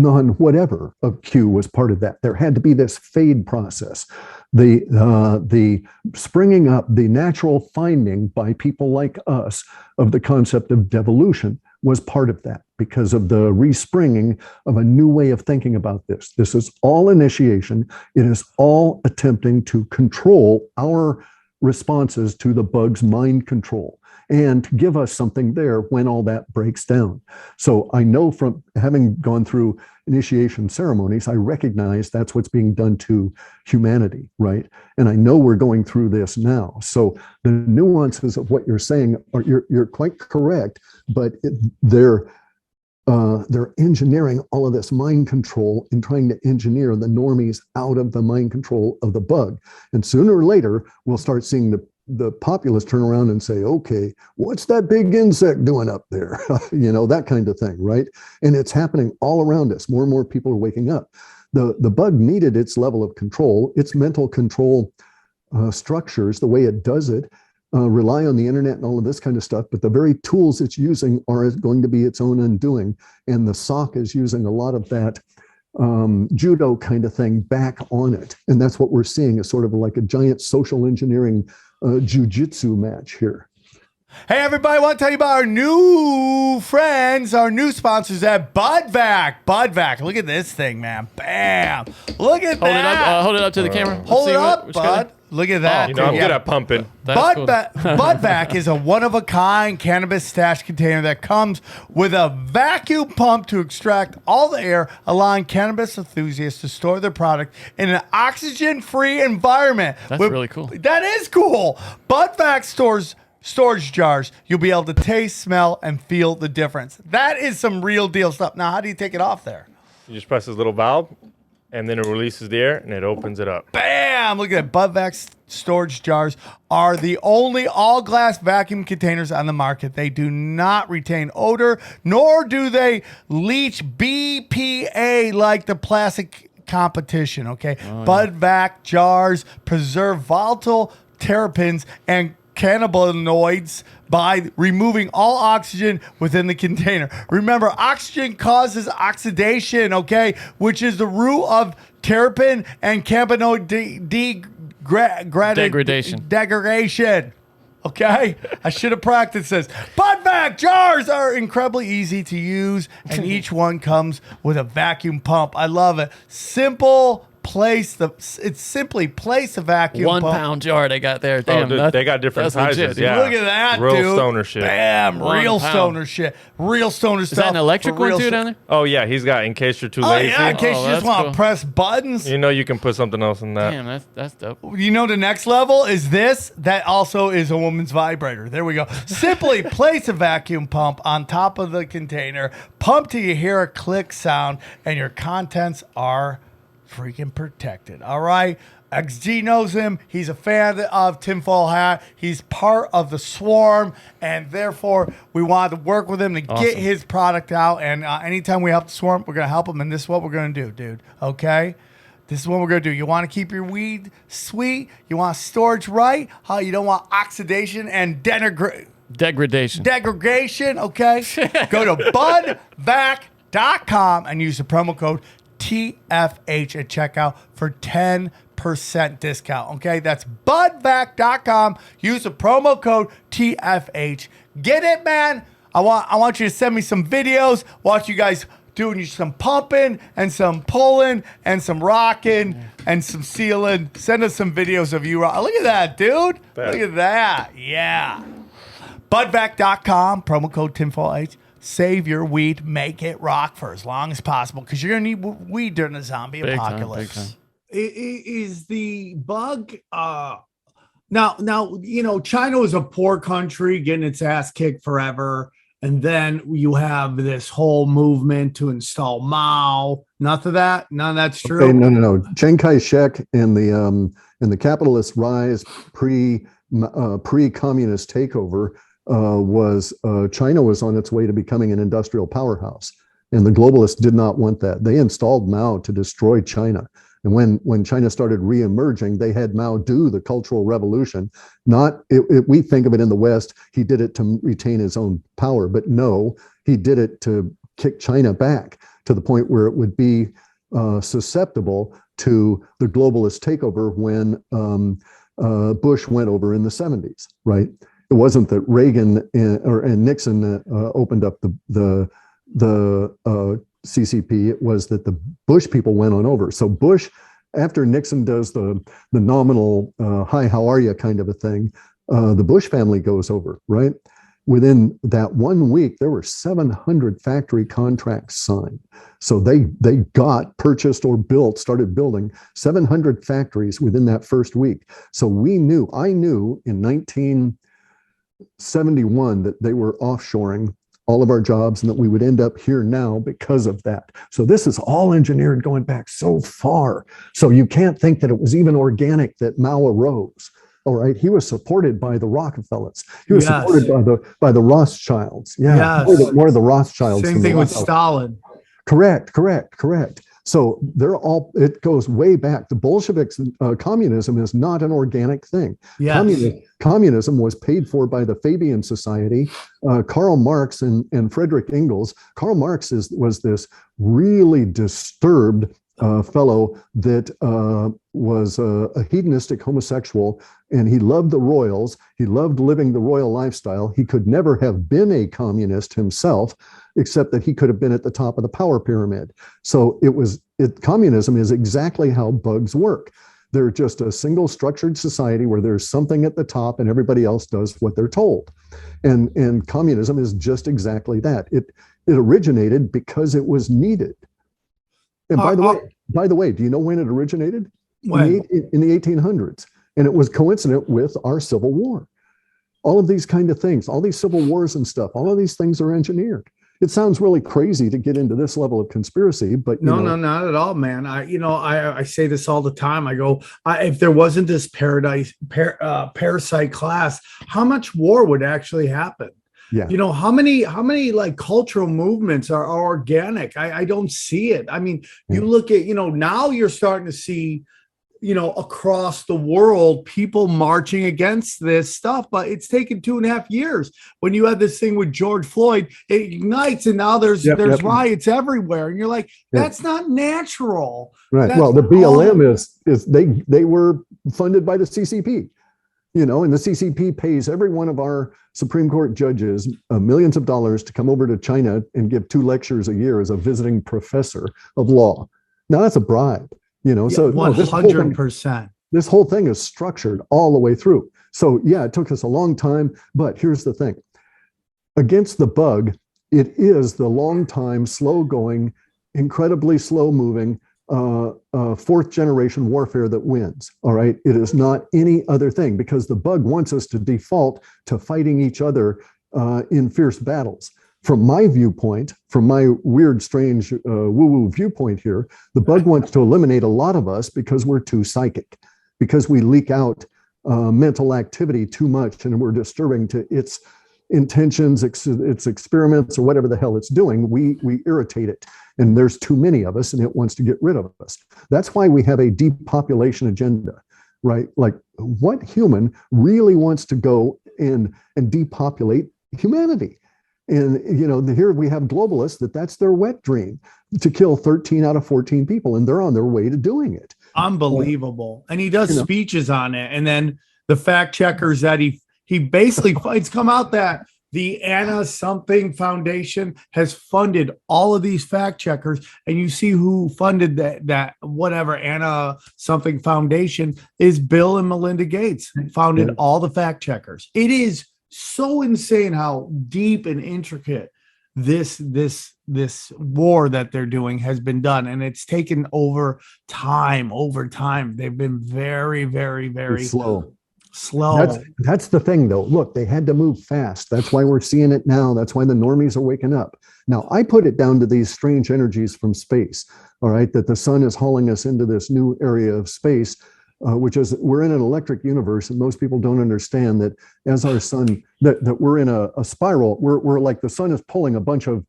non-whatever of Q was part of that. There had to be this fade process. The springing up, the natural finding by people like us of the concept of devolution was part of that, because of the respringing of a new way of thinking about this. This is all initiation. It is all attempting to control our responses to the bug's mind control and to give us something there when all that breaks down. So I know from having gone through initiation ceremonies, I recognize that's what's being done to humanity, right? And I know we're going through this now. So the nuances of what you're saying are you're quite correct, but they're engineering all of this mind control and trying to engineer the normies out of the mind control of the bug. And sooner or later, we'll start seeing the populace turn around and say, okay, what's that big insect doing up there? That kind of thing, right? And it's happening all around us. More and more people are waking up. The bug needed its level of control, its mental control structures, the way it does it, rely on the internet and all of this kind of stuff, but the very tools it's using are going to be its own undoing. And the SOC is using a lot of that judo kind of thing back on it. And that's what we're seeing, is sort of like a giant social engineering jujitsu match here. Hey, everybody, I want to tell you about our new friends, our new sponsors at Budvac. Budvac, look at this thing, man. Bam. Look at that. Hold it up to the camera. Hold it up, Bud. Look at that. I'm good at pumping. Budvac is a one-of-a-kind cannabis stash container that comes with a vacuum pump to extract all the air, allowing cannabis enthusiasts to store their product in an oxygen-free environment. That's really cool. That is cool. Budvac stores storage jars. You'll be able to taste, smell, and feel the difference. That is some real deal stuff. Now, how do you take it off there? You just press this little valve, and then it releases the air, and it opens it up. Bam! Look at that. Budvac storage jars are the only all-glass vacuum containers on the market. They do not retain odor, nor do they leach BPA like the plastic competition, okay? Budvac jars preserve volatile terpenes and cannabinoids by removing all oxygen within the container. Remember, oxygen causes oxidation, okay, which is the root of terpene and cannabinoid degradation. Okay, I should have practiced this. Budvac jars are incredibly easy to use, and each one comes with a vacuum pump. I love it. Simply place the vacuum 1 pump. pound jar they got there. Damn, they got different sizes. Legit, yeah. Look at that, real dude. Stoner shit. Bam, 1 real pound. stoner shit. Real stoner stuff. Is that an electric one too down there? Oh yeah, he's got in case you're too Oh, lazy. yeah, in case you just that's want to cool. press buttons. You can put something else in that. Damn, that's dope. You know the next level is this. That also is a woman's vibrator. There we go. Simply place a vacuum pump on top of the container. Pump till you hear a click sound, and your contents are freaking protected. All right. XG knows him. He's a fan of Tinfoil Hat. He's part of the swarm, and therefore we wanted to work with him to get his product out. And anytime we help the swarm, we're going to help him. And this is what we're going to do, dude. Okay? This is what we're going to do. You want to keep your weed sweet? You want storage right? You don't want oxidation and Degradation. Okay? Go to budvac.com and use the promo code TFH at checkout for 10% discount. Okay, that's budvac.com. Use the promo code TFH. Get it, man. I want you to send me some videos. Watch you guys doing some pumping and some pulling and some rocking and some sealing. Send us some videos of you. Look at that, dude. Look at that. Yeah. Budvac.com, promo code TinfoilH. Save your weed, make it rock for as long as possible, because you're gonna need weed during the zombie apocalypse. Big time. Is the bug now China was a poor country getting its ass kicked forever, and then you have this whole movement to install Mao. None of that's true. Okay, no. Chiang Kai-shek and the capitalist rise pre-communist takeover was China was on its way to becoming an industrial powerhouse, and the globalists did not want that. They installed Mao to destroy China. And when China started re-emerging, they had Mao do the Cultural Revolution. We think of it in the West, he did it to retain his own power, but no, he did it to kick China back, to the point where it would be susceptible to the globalist takeover when Bush went over in the 70s, right? It wasn't that Reagan and Nixon opened up the CCP. It was that the Bush people went on over. So Bush, after Nixon does the nominal "Hi, how are you" kind of a thing, the Bush family goes over, right? Within that 1 week, there were 700 factory contracts signed. So they got, purchased, or started building 700 factories within that first week. So I knew in 1971 that they were offshoring all of our jobs and that we would end up here now because of that. So this is all engineered going back so far. So you can't think that it was even organic that Mao arose. All right, he was supported by the Rockefellers. He was supported by the Rothschilds. Yeah, more of the Rothschilds. Same thing with Stalin. Correct. So they're all. It goes way back. The Bolsheviks, communism is not an organic thing. Yes. Communism was paid for by the Fabian Society. Karl Marx and Friedrich Engels. Karl Marx was this really disturbed fellow that was a hedonistic homosexual, and he loved the royals. He loved living the royal lifestyle. He could never have been a communist himself, except that he could have been at the top of the power pyramid. So communism is exactly how bugs work. They're just a single structured society where there's something at the top and everybody else does what they're told. And communism is just exactly that. It originated because it was needed. And by the way, do you know when it originated? When? In the 1800s. And it was coincident with our Civil War. All of these kind of things, all these civil wars and stuff, all of these things are engineered. It sounds really crazy to get into this level of conspiracy, but no, not at all, man. I say this all the time. I go, if there wasn't this parasite class, how much war would actually happen? Yeah. How many like cultural movements are organic? I don't see it. I mean, you look at, now you're starting to see, across the world, people marching against this stuff, but it's taken 2.5 years. When you have this thing with George Floyd, it ignites, and now there's riots everywhere, and you're like, that's not natural. Right. That's well, the BLM is they were funded by the CCP. And the CCP pays every one of our Supreme Court judges millions of dollars to come over to China and give 2 lectures a year as a visiting professor of law. Now that's a bribe, so 100%. This whole thing is structured all the way through. So yeah, it took us a long time, but here's the thing. Against the bug, it is the long time, slow going, incredibly slow moving, 4th generation warfare that wins. All right. It is not any other thing, because the bug wants us to default to fighting each other in fierce battles. From my viewpoint, from my weird, strange, woo-woo viewpoint here, the bug wants to eliminate a lot of us because we're too psychic, because we leak out mental activity too much, and we're disturbing to its intentions, its experiments, or whatever the hell it's doing. We irritate it, and there's too many of us, and it wants to get rid of us. That's why we have a depopulation agenda, right? Like, what human really wants to go in and depopulate humanity? And here we have globalists that's their wet dream, to kill 13 out of 14 people, and they're on their way to doing it. Unbelievable. And he does speeches on it, and then the fact checkers that he basically, it's come out that the Anna something foundation has funded all of these fact checkers, and you see who funded that whatever Anna something foundation is. Bill and Melinda Gates founded all the fact checkers. It is so insane how deep and intricate this war that they're doing has been done, and it's taken over time. They've been very, very, very slow. That's the thing, though. Look, they had to move fast. That's why we're seeing it now. That's why the normies are waking up. Now, I put it down to these strange energies from space, all right, that the sun is hauling us into this new area of space, which is, we're in an electric universe, and most people don't understand that as our sun, that we're in a spiral. We're like, the sun is pulling a bunch of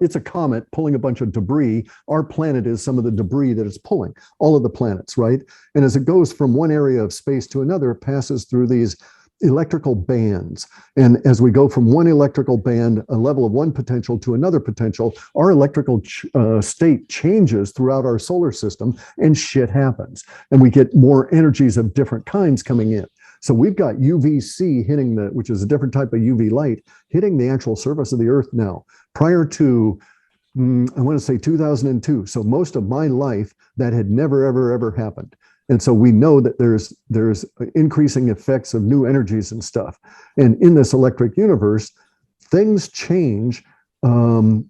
it's a comet pulling a bunch of debris. Our planet is some of the debris that it's pulling, all of the planets, right? And as it goes from one area of space to another, it passes through these electrical bands. And as we go from one electrical band, a level of one potential to another potential, our electrical state changes throughout our solar system and shit happens. And we get more energies of different kinds coming in. So we've got UVC hitting which is a different type of UV light, hitting the actual surface of the Earth now. Prior to, I want to say 2002. So most of my life, that had never, ever happened. And so we know that there's increasing effects of new energies and stuff. And in this electric universe, things change. Universe,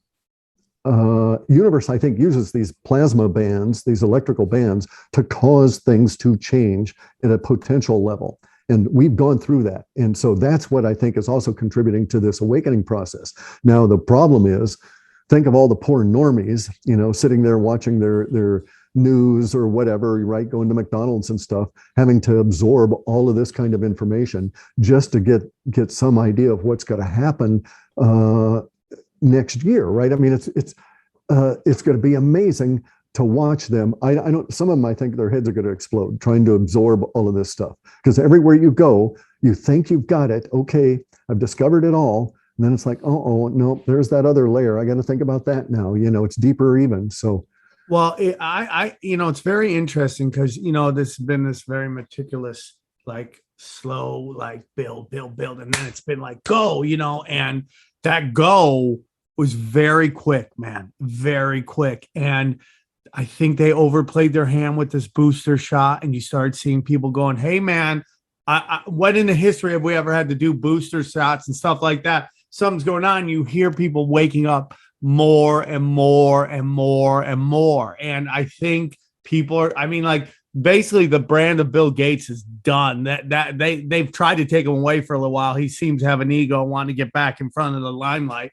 I think, uses these plasma bands, these electrical bands, to cause things to change at a potential level. And we've gone through that. And so that's what I think is also contributing to this awakening process. Now, the problem is, think of all the poor normies, sitting there watching their news or whatever, right? Going to McDonald's and stuff, having to absorb all of this kind of information just to get some idea of what's going to happen next year, right? I mean, it's going to be amazing to watch them. I don't. Some of them, I think their heads are going to explode trying to absorb all of this stuff, because everywhere you go, you think you've got it. Okay, I've discovered it all. And then it's like, oh no, there's that other layer. I got to think about that now. It's deeper even. So. Well, it's very interesting because, this has been this very meticulous, like slow, like build. And then it's been like, go, and that go was very quick, man, very quick. And I think they overplayed their hand with this booster shot, and you start seeing people going, hey, man, what in the history have we ever had to do booster shots and stuff like that? Something's going on. You hear people waking up more and more and more and more. And I think people are, basically the brand of Bill Gates is done. That they've tried to take him away for a little while. He seems to have an ego and want to get back in front of the limelight.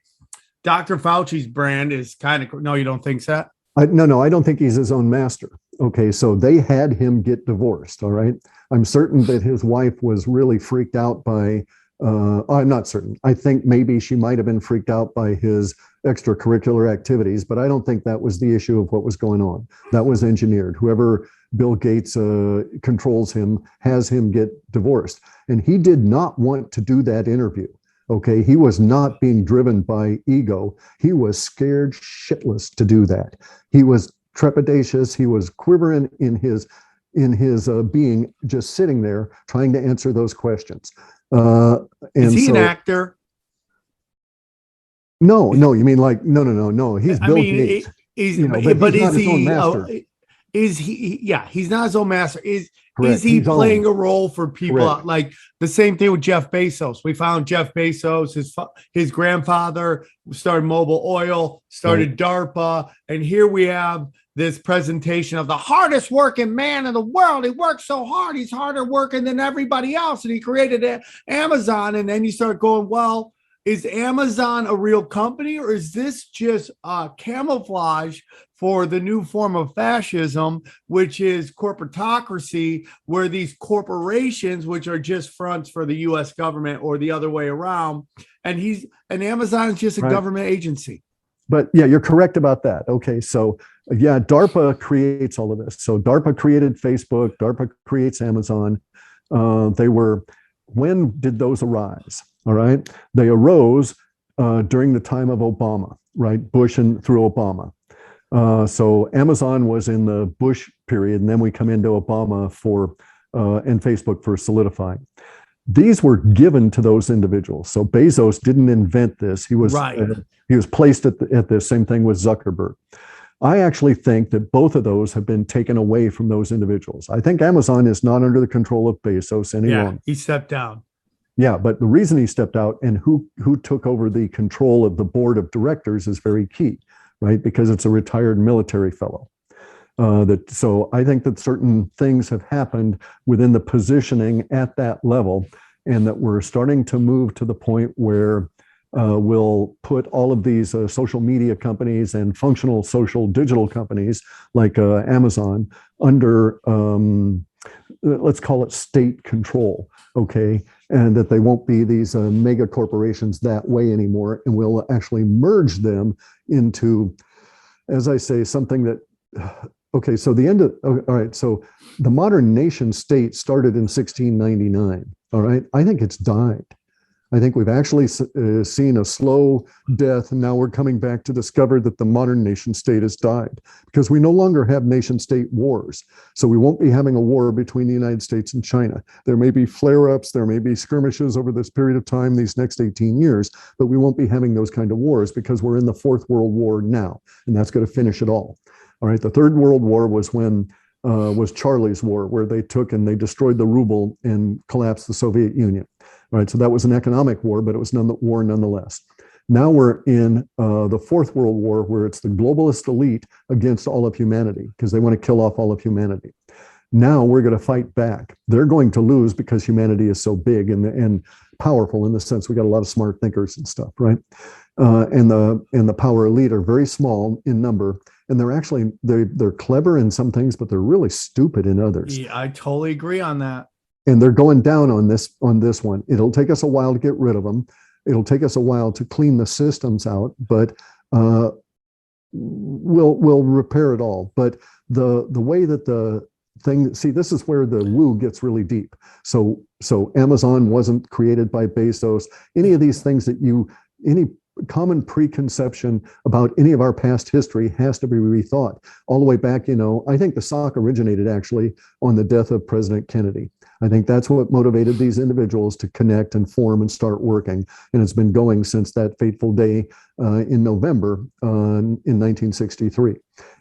Dr. Fauci's brand is kind of, no, you don't think so? No, I don't think he's his own master. Okay, so they had him get divorced, all right? I'm certain that his wife was really freaked out by, I'm not certain. I think maybe she might have been freaked out by his extracurricular activities, but I don't think that was the issue of what was going on. That was engineered. Whoever Bill Gates controls him has him get divorced. And he did not want to do that interview. Okay, he was not being driven by ego. He was scared shitless to do that. He was trepidatious. He was quivering in his being, just sitting there trying to answer those questions. Is he an actor? No, you mean like no. He's Bill Gates. He's not his own master. Is he? Yeah, he's not his own master. Is he playing a role for people? Like the same thing with Jeff Bezos. We found Jeff Bezos, his grandfather started Mobil Oil, started DARPA, and here we have this presentation of the hardest working man in the world. He works so hard. He's harder working than everybody else, and he created Amazon. And then you start going, well, is Amazon a real company, or is this just camouflage for the new form of fascism, which is corporatocracy, where these corporations, which are just fronts for the U.S. government or the other way around, and Amazon is just a government agency. But yeah, you're correct about that. Okay, so yeah, DARPA creates all of this. So DARPA created Facebook, DARPA creates Amazon. When did those arise? All right, they arose during the time of Obama, right? Bush and through Obama. So Amazon was in the Bush period, and then we come into Obama and Facebook for solidifying. These were given to those individuals. So Bezos didn't invent this. He was placed at this. Same thing with Zuckerberg. I actually think that both of those have been taken away from those individuals. I think Amazon is not under the control of Bezos any longer. He stepped down. Yeah, but the reason he stepped out and who took over the control of the board of directors is very key, right? Because it's a retired military fellow. So I think that certain things have happened within the positioning at that level, and that we're starting to move to the point where we'll put all of these social media companies and functional social digital companies like Amazon under, let's call it state control, okay? And that they won't be these mega corporations that way anymore, and we'll actually merge them into, as I say, something that, okay, so all right, so the modern nation state started in 1699, All right. I think it's died. I think we've actually seen a slow death, and now we're coming back to discover that the modern nation state has died because we no longer have nation state wars. So we won't be having a war between the United States and China. There may be flare-ups, there may be skirmishes over this period of time, these next 18 years, but we won't be having those kind of wars because we're in the Fourth World War now, and that's going to finish it all. All right. The Third World War was when was Charlie's War, where they took and they destroyed the ruble and collapsed the Soviet Union. All right, so that was an economic war, but it was war nonetheless. Now we're in the Fourth World War, where it's the globalist elite against all of humanity because they want to kill off all of humanity. Now we're going to fight back. They're going to lose because humanity is so big and powerful in the sense we got a lot of smart thinkers and stuff, right? And the power elite are very small in number, and they're clever in some things, but they're really stupid in others. Yeah, I totally agree on that. And they're going down on this one. It'll take us a while to get rid of them. It'll take us a while to clean the systems out, but we'll repair it all. But the way that the thing, see, this is where the woo gets really deep. So Amazon wasn't created by Bezos. Any of these things any common preconception about any of our past history has to be rethought all the way back. I think the SOC originated actually on the death of President Kennedy. I think that's what motivated these individuals to connect and form and start working. And it's been going since that fateful day in November in 1963.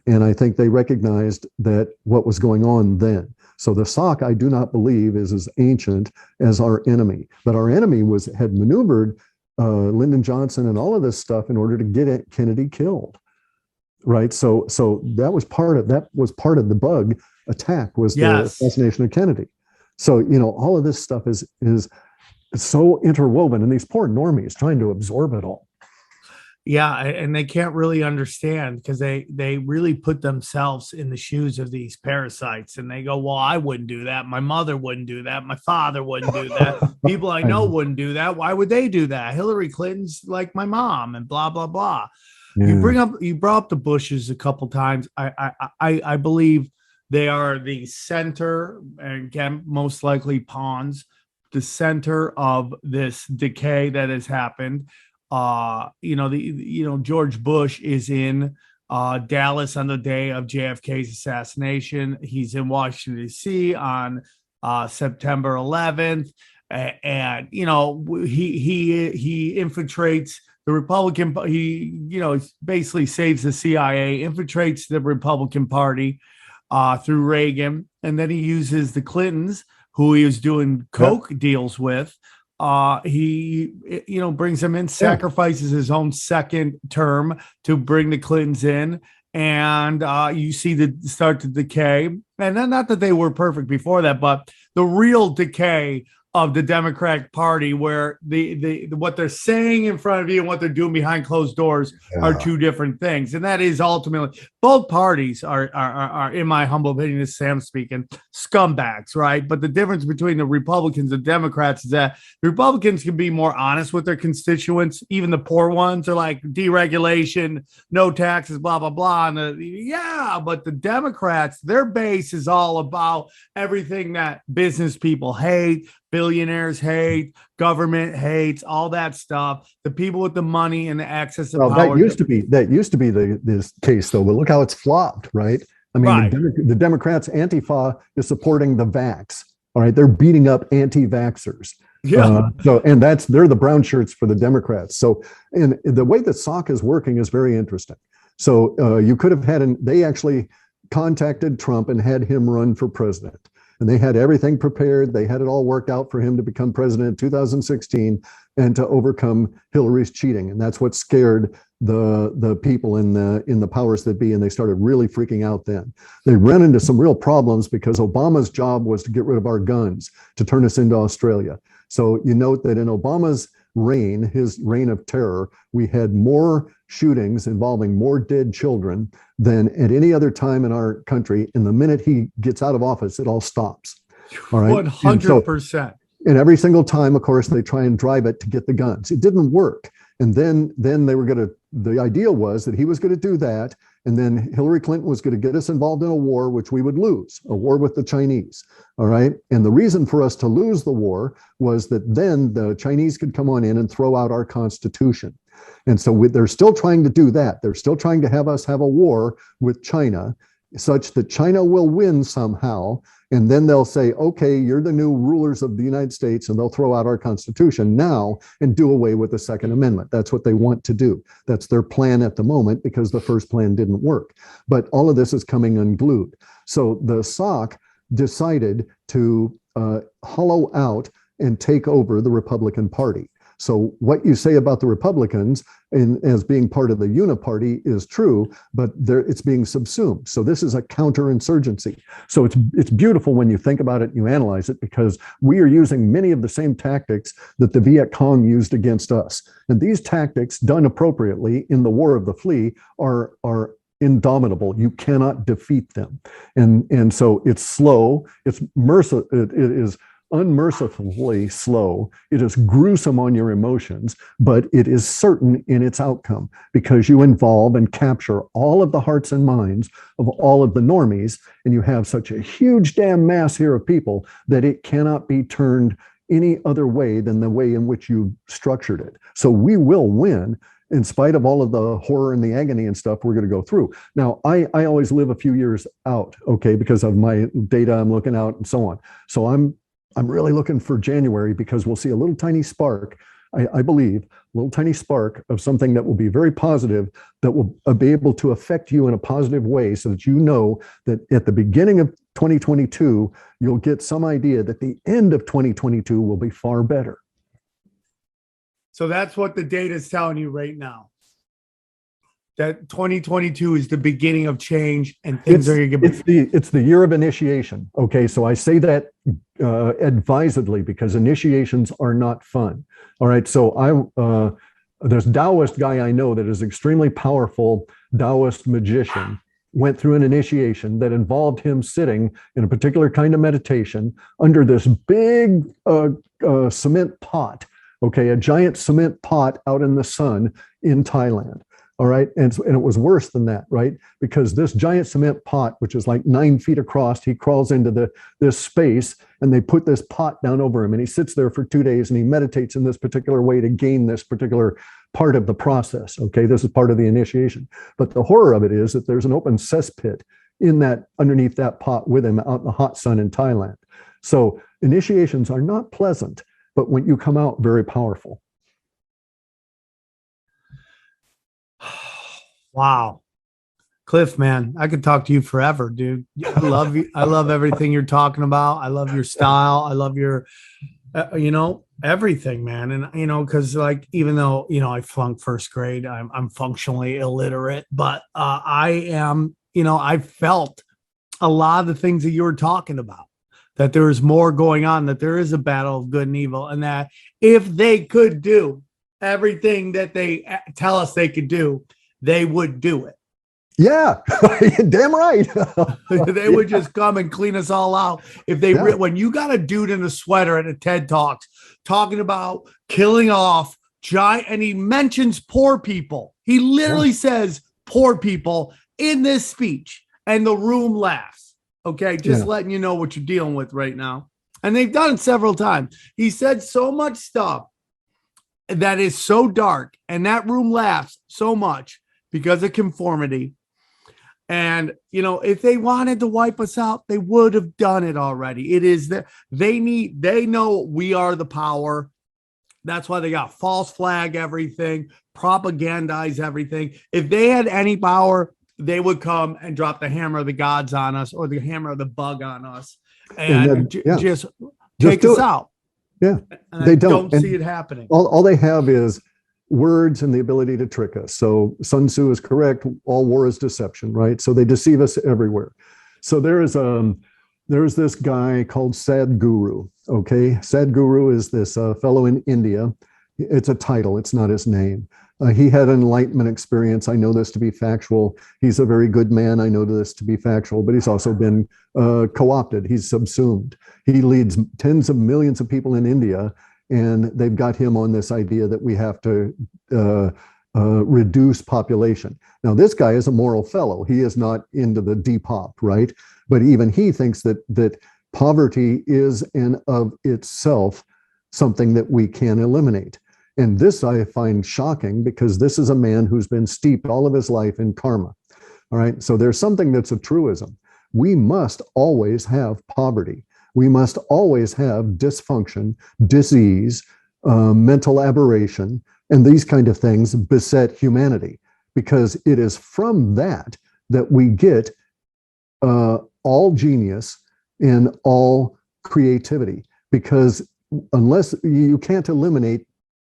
And I think they recognized that what was going on then. So the SOC, I do not believe, is as ancient as our enemy. But our enemy had maneuvered Lyndon Johnson and all of this stuff in order to get Kennedy killed. Right. So that was part of the bug attack was the assassination of Kennedy. So, all of this stuff is so interwoven, and these poor normies trying to absorb it all. Yeah, and they can't really understand because they really put themselves in the shoes of these parasites, and they go, well, I wouldn't do that. My mother wouldn't do that. My father wouldn't do that. People I know wouldn't do that. Why would they do that? Hillary Clinton's like my mom, and blah, blah, blah. Yeah. You brought up the Bushes a couple times. I believe they are the center, and again, most likely pawns, the center of this decay that has happened. George Bush is in Dallas on the day of JFK's assassination. He's in Washington, D.C. on September 11th. And, he infiltrates the Republican. He basically saves the CIA, infiltrates the Republican Party through Reagan. And then he uses the Clintons, who he was doing coke deals with. He brings them in, sacrifices his own second term to bring the Clintons in. And you see the start to decay. And then, not that they were perfect before that, but the real decay of the Democratic Party, where the what they're saying in front of you and what they're doing behind closed doors are two different things. And that is ultimately, both parties are in my humble opinion, as Sam speaking, scumbags, right? But the difference between the Republicans and Democrats is that the Republicans can be more honest with their constituents. Even the poor ones are like deregulation, no taxes, blah, blah, blah. And but the Democrats, their base is all about everything that business people hate, billionaires hate, government hates, all that stuff. The people with the money and the access to power. That used to be this case, though. But look how it's flopped, right? I mean, right. The Democrats' Antifa is supporting the vax. All right, they're beating up anti-vaxxers. Yeah. They're the brown shirts for the Democrats. So, and the way that SOC is working is very interesting. So you could have they actually contacted Trump and had him run for president. And they had everything prepared. They had it all worked out for him to become president in 2016 and to overcome Hillary's cheating. And that's what scared the people in the powers that be. And they started really freaking out then. They ran into some real problems because Obama's job was to get rid of our guns, to turn us into Australia. So you note that in Obama's reign, his reign of terror, we had more shootings involving more dead children than at any other time in our country. And the minute he gets out of office, it all stops. All right. 100%. And every single time, of course, they try and drive it to get the guns. It didn't work. And then they were the idea was that he was going to do that. And then Hillary Clinton was going to get us involved in a war, which we would lose, a war with the Chinese. All right. And the reason for us to lose the war was that then the Chinese could come on in and throw out our Constitution. And so they're still trying to do that. They're still trying to have us have a war with China, such that China will win somehow. And then they'll say, okay, you're the new rulers of the United States, and they'll throw out our Constitution now and do away with the Second Amendment. That's what they want to do. That's their plan at the moment, because the first plan didn't work. But all of this is coming unglued. So the SOC decided to hollow out and take over the Republican Party. So what you say about the Republicans as being part of the uniparty is true, but it's being subsumed. So this is a counterinsurgency. So it's beautiful when you think about it and you analyze it, because we are using many of the same tactics that the Viet Cong used against us. And these tactics, done appropriately in the War of the Flea, are indomitable. You cannot defeat them. And so it's slow, it is unmercifully slow. It is gruesome on your emotions, but it is certain in its outcome, because you involve and capture all of the hearts and minds of all of the normies, and you have such a huge damn mass here of people that it cannot be turned any other way than the way in which you structured it. So we will win, in spite of all of the horror and the agony and stuff we're going to go through. Now, I always live a few years out, okay, because of my data I'm looking out and so on. So I'm really looking for January, because we'll see a little tiny spark, I believe, a little tiny spark of something that will be very positive, that will be able to affect you in a positive way, so that you know that at the beginning of 2022, you'll get some idea that the end of 2022 will be far better. So that's what the data is telling you right now. That 2022 is the beginning of change, and things are going to get. It's the year of initiation. Okay, so I say that advisedly, because initiations are not fun. All right, so there's Taoist guy I know that is extremely powerful Taoist magician, went through an initiation that involved him sitting in a particular kind of meditation under this big cement pot. Okay, a giant cement pot out in the sun in Thailand. All right. And it was worse than that, right? Because this giant cement pot, which is like 9 feet across, he crawls into this space, and they put this pot down over him, and he sits there for 2 days, and he meditates in this particular way to gain this particular part of the process. Okay. This is part of the initiation. But the horror of it is that there's an open cesspit underneath that pot with him out in the hot sun in Thailand. So initiations are not pleasant, but when you come out, very powerful. Wow. Clif, man, I could talk to you forever, dude. I love you. I love everything you're talking about. I love your style. I love your, everything, man. And, because like, even though, I flunked first grade, I'm functionally illiterate, but I am, I felt a lot of the things that you were talking about, that there is more going on, that there is a battle of good and evil, and that if they could do everything that they tell us they could do, they would do it. Yeah, damn right. They would just come and clean us all out. If they, when you got a dude in a sweater at a TED Talks talking about killing off giant, and he mentions poor people. He literally says poor people in this speech, and the room laughs. Okay, just letting you know what you're dealing with right now. And they've done it several times. He said so much stuff that is so dark, and that room laughs so much because of conformity. And, if they wanted to wipe us out, they would have done it already. It is that they know we are the power. That's why they got false flag everything, propagandize everything. If they had any power, they would come and drop the hammer of the gods on us, or the hammer of the bug on us, and just take us out. Yeah, and they don't see it happening. All they have is words and the ability to trick us. So Sun Tzu is correct. All war is deception, right? So they deceive us everywhere. So there's this guy called Sadhguru. Okay, Sadhguru is this fellow in India. It's a title. It's not his name. He had an enlightenment experience. I know this to be factual. He's a very good man. I know this to be factual, but he's also been co-opted. He's subsumed. He leads tens of millions of people in India, and they've got him on this idea that we have to reduce population. Now, this guy is a moral fellow. He is not into the Depop, right? But even he thinks that poverty is in of itself something that we can eliminate. And this I find shocking because this is a man who's been steeped all of his life in karma. All right. So there's something that's a truism. We must always have poverty. We must always have dysfunction, disease, mental aberration, and these kind of things beset humanity, because it is from that we get all genius and all creativity. Because unless you can't eliminate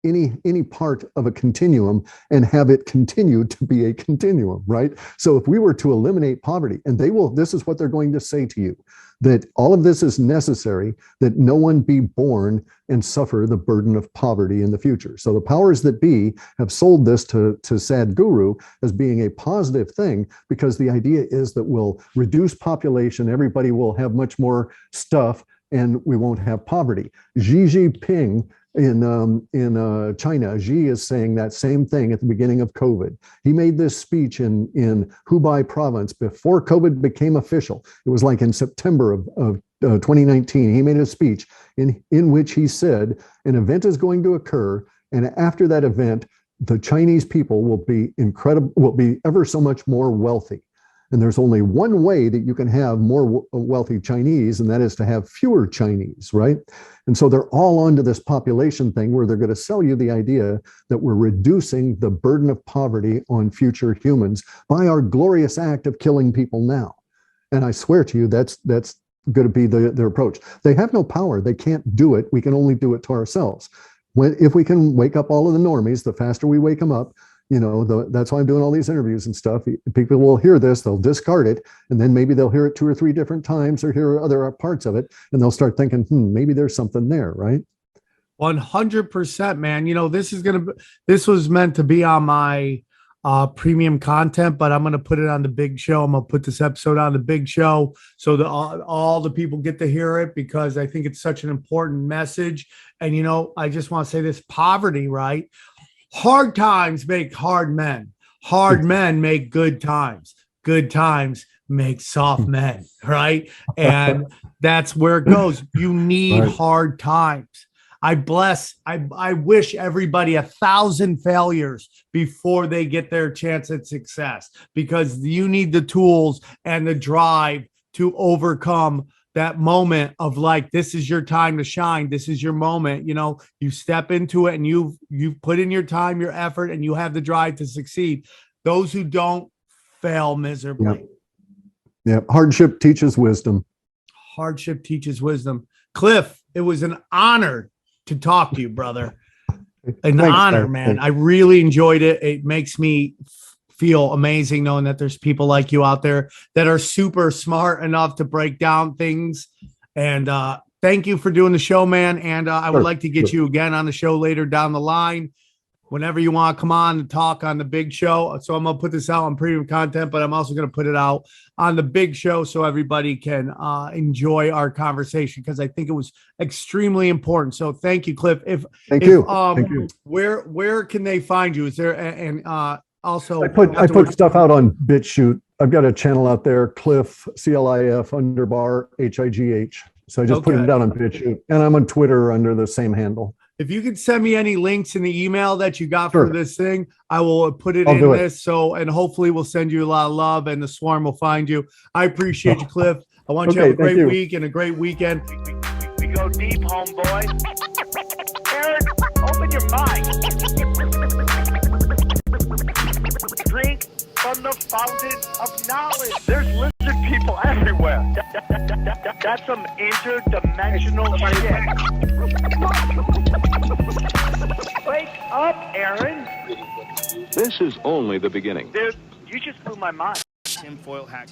any part of a continuum and have it continue to be a continuum, right? So if we were to eliminate poverty, and this is what they're going to say to you, that all of this is necessary, that no one be born and suffer the burden of poverty in the future. So the powers that be have sold this to Sadhguru as being a positive thing, because the idea is that we'll reduce population, everybody will have much more stuff, and we won't have poverty. Xi Jinping in China, Xi is saying that same thing at the beginning of COVID. He made this speech in Hubei province before COVID became official. It was like in September of 2019. He made a speech in which he said an event is going to occur, and after that event, the Chinese people will be ever so much more wealthy. And there's only one way that you can have more wealthy Chinese, and that is to have fewer Chinese, right? And so they're all onto this population thing where they're going to sell you the idea that we're reducing the burden of poverty on future humans by our glorious act of killing people now. And I swear to you, that's going to be their approach. They have no power. They can't do it. We can only do it to ourselves. If we can wake up all of the normies, the faster we wake them up, that's why I'm doing all these interviews and stuff. People will hear this, they'll discard it, and then maybe they'll hear it 2 or 3 different times or hear other parts of it, and they'll start thinking, maybe there's something there, right? 100%, man. This was meant to be on my premium content, but I'm going to put it on the big show. I'm going to put this episode on the big show so that all the people get to hear it, because I think it's such an important message. And, I just want to say this: poverty, right? Hard times make hard men. Hard men make good times. Good times make soft men, right? And that's where it goes. You need hard times. I wish everybody 1,000 failures before they get their chance at success, because you need the tools and the drive to overcome that moment of like, this is your time to shine. This is your moment. You step into it and you've put in your time, your effort, and you have the drive to succeed. Those who don't fail miserably. Yeah. Hardship teaches wisdom. Hardship teaches wisdom. Clif, it was an honor to talk to you, brother. An honor, man. I really enjoyed it. It makes me feel amazing knowing that there's people like you out there that are super smart enough to break down things. And thank you for doing the show, man. And I would like to get you again on the show later down the line, whenever you want to come on and talk on the big show. So I'm going to put this out on premium content, but I'm also going to put it out on the big show so everybody can enjoy our conversation, because I think it was extremely important. So thank you, Clif. Thank you. Where can they find you? Is there also, I put stuff out on BitChute. I've got a channel out there, Clif, CLIF _ HIGH. So I just put it out on BitChute, and I'm on Twitter under the same handle. If you could send me any links in the email that you got for this thing, I will put it in this. So, and hopefully we'll send you a lot of love, and the swarm will find you. I appreciate you, Clif. I want you to have a great week and a great weekend. We go deep, homeboy. Aaron, open your mind. Drink from the fountain of knowledge. There's lizard people everywhere. That's some interdimensional shit. Wake up, Aaron. This is only the beginning. Dude, you just blew my mind. Tinfoil hack.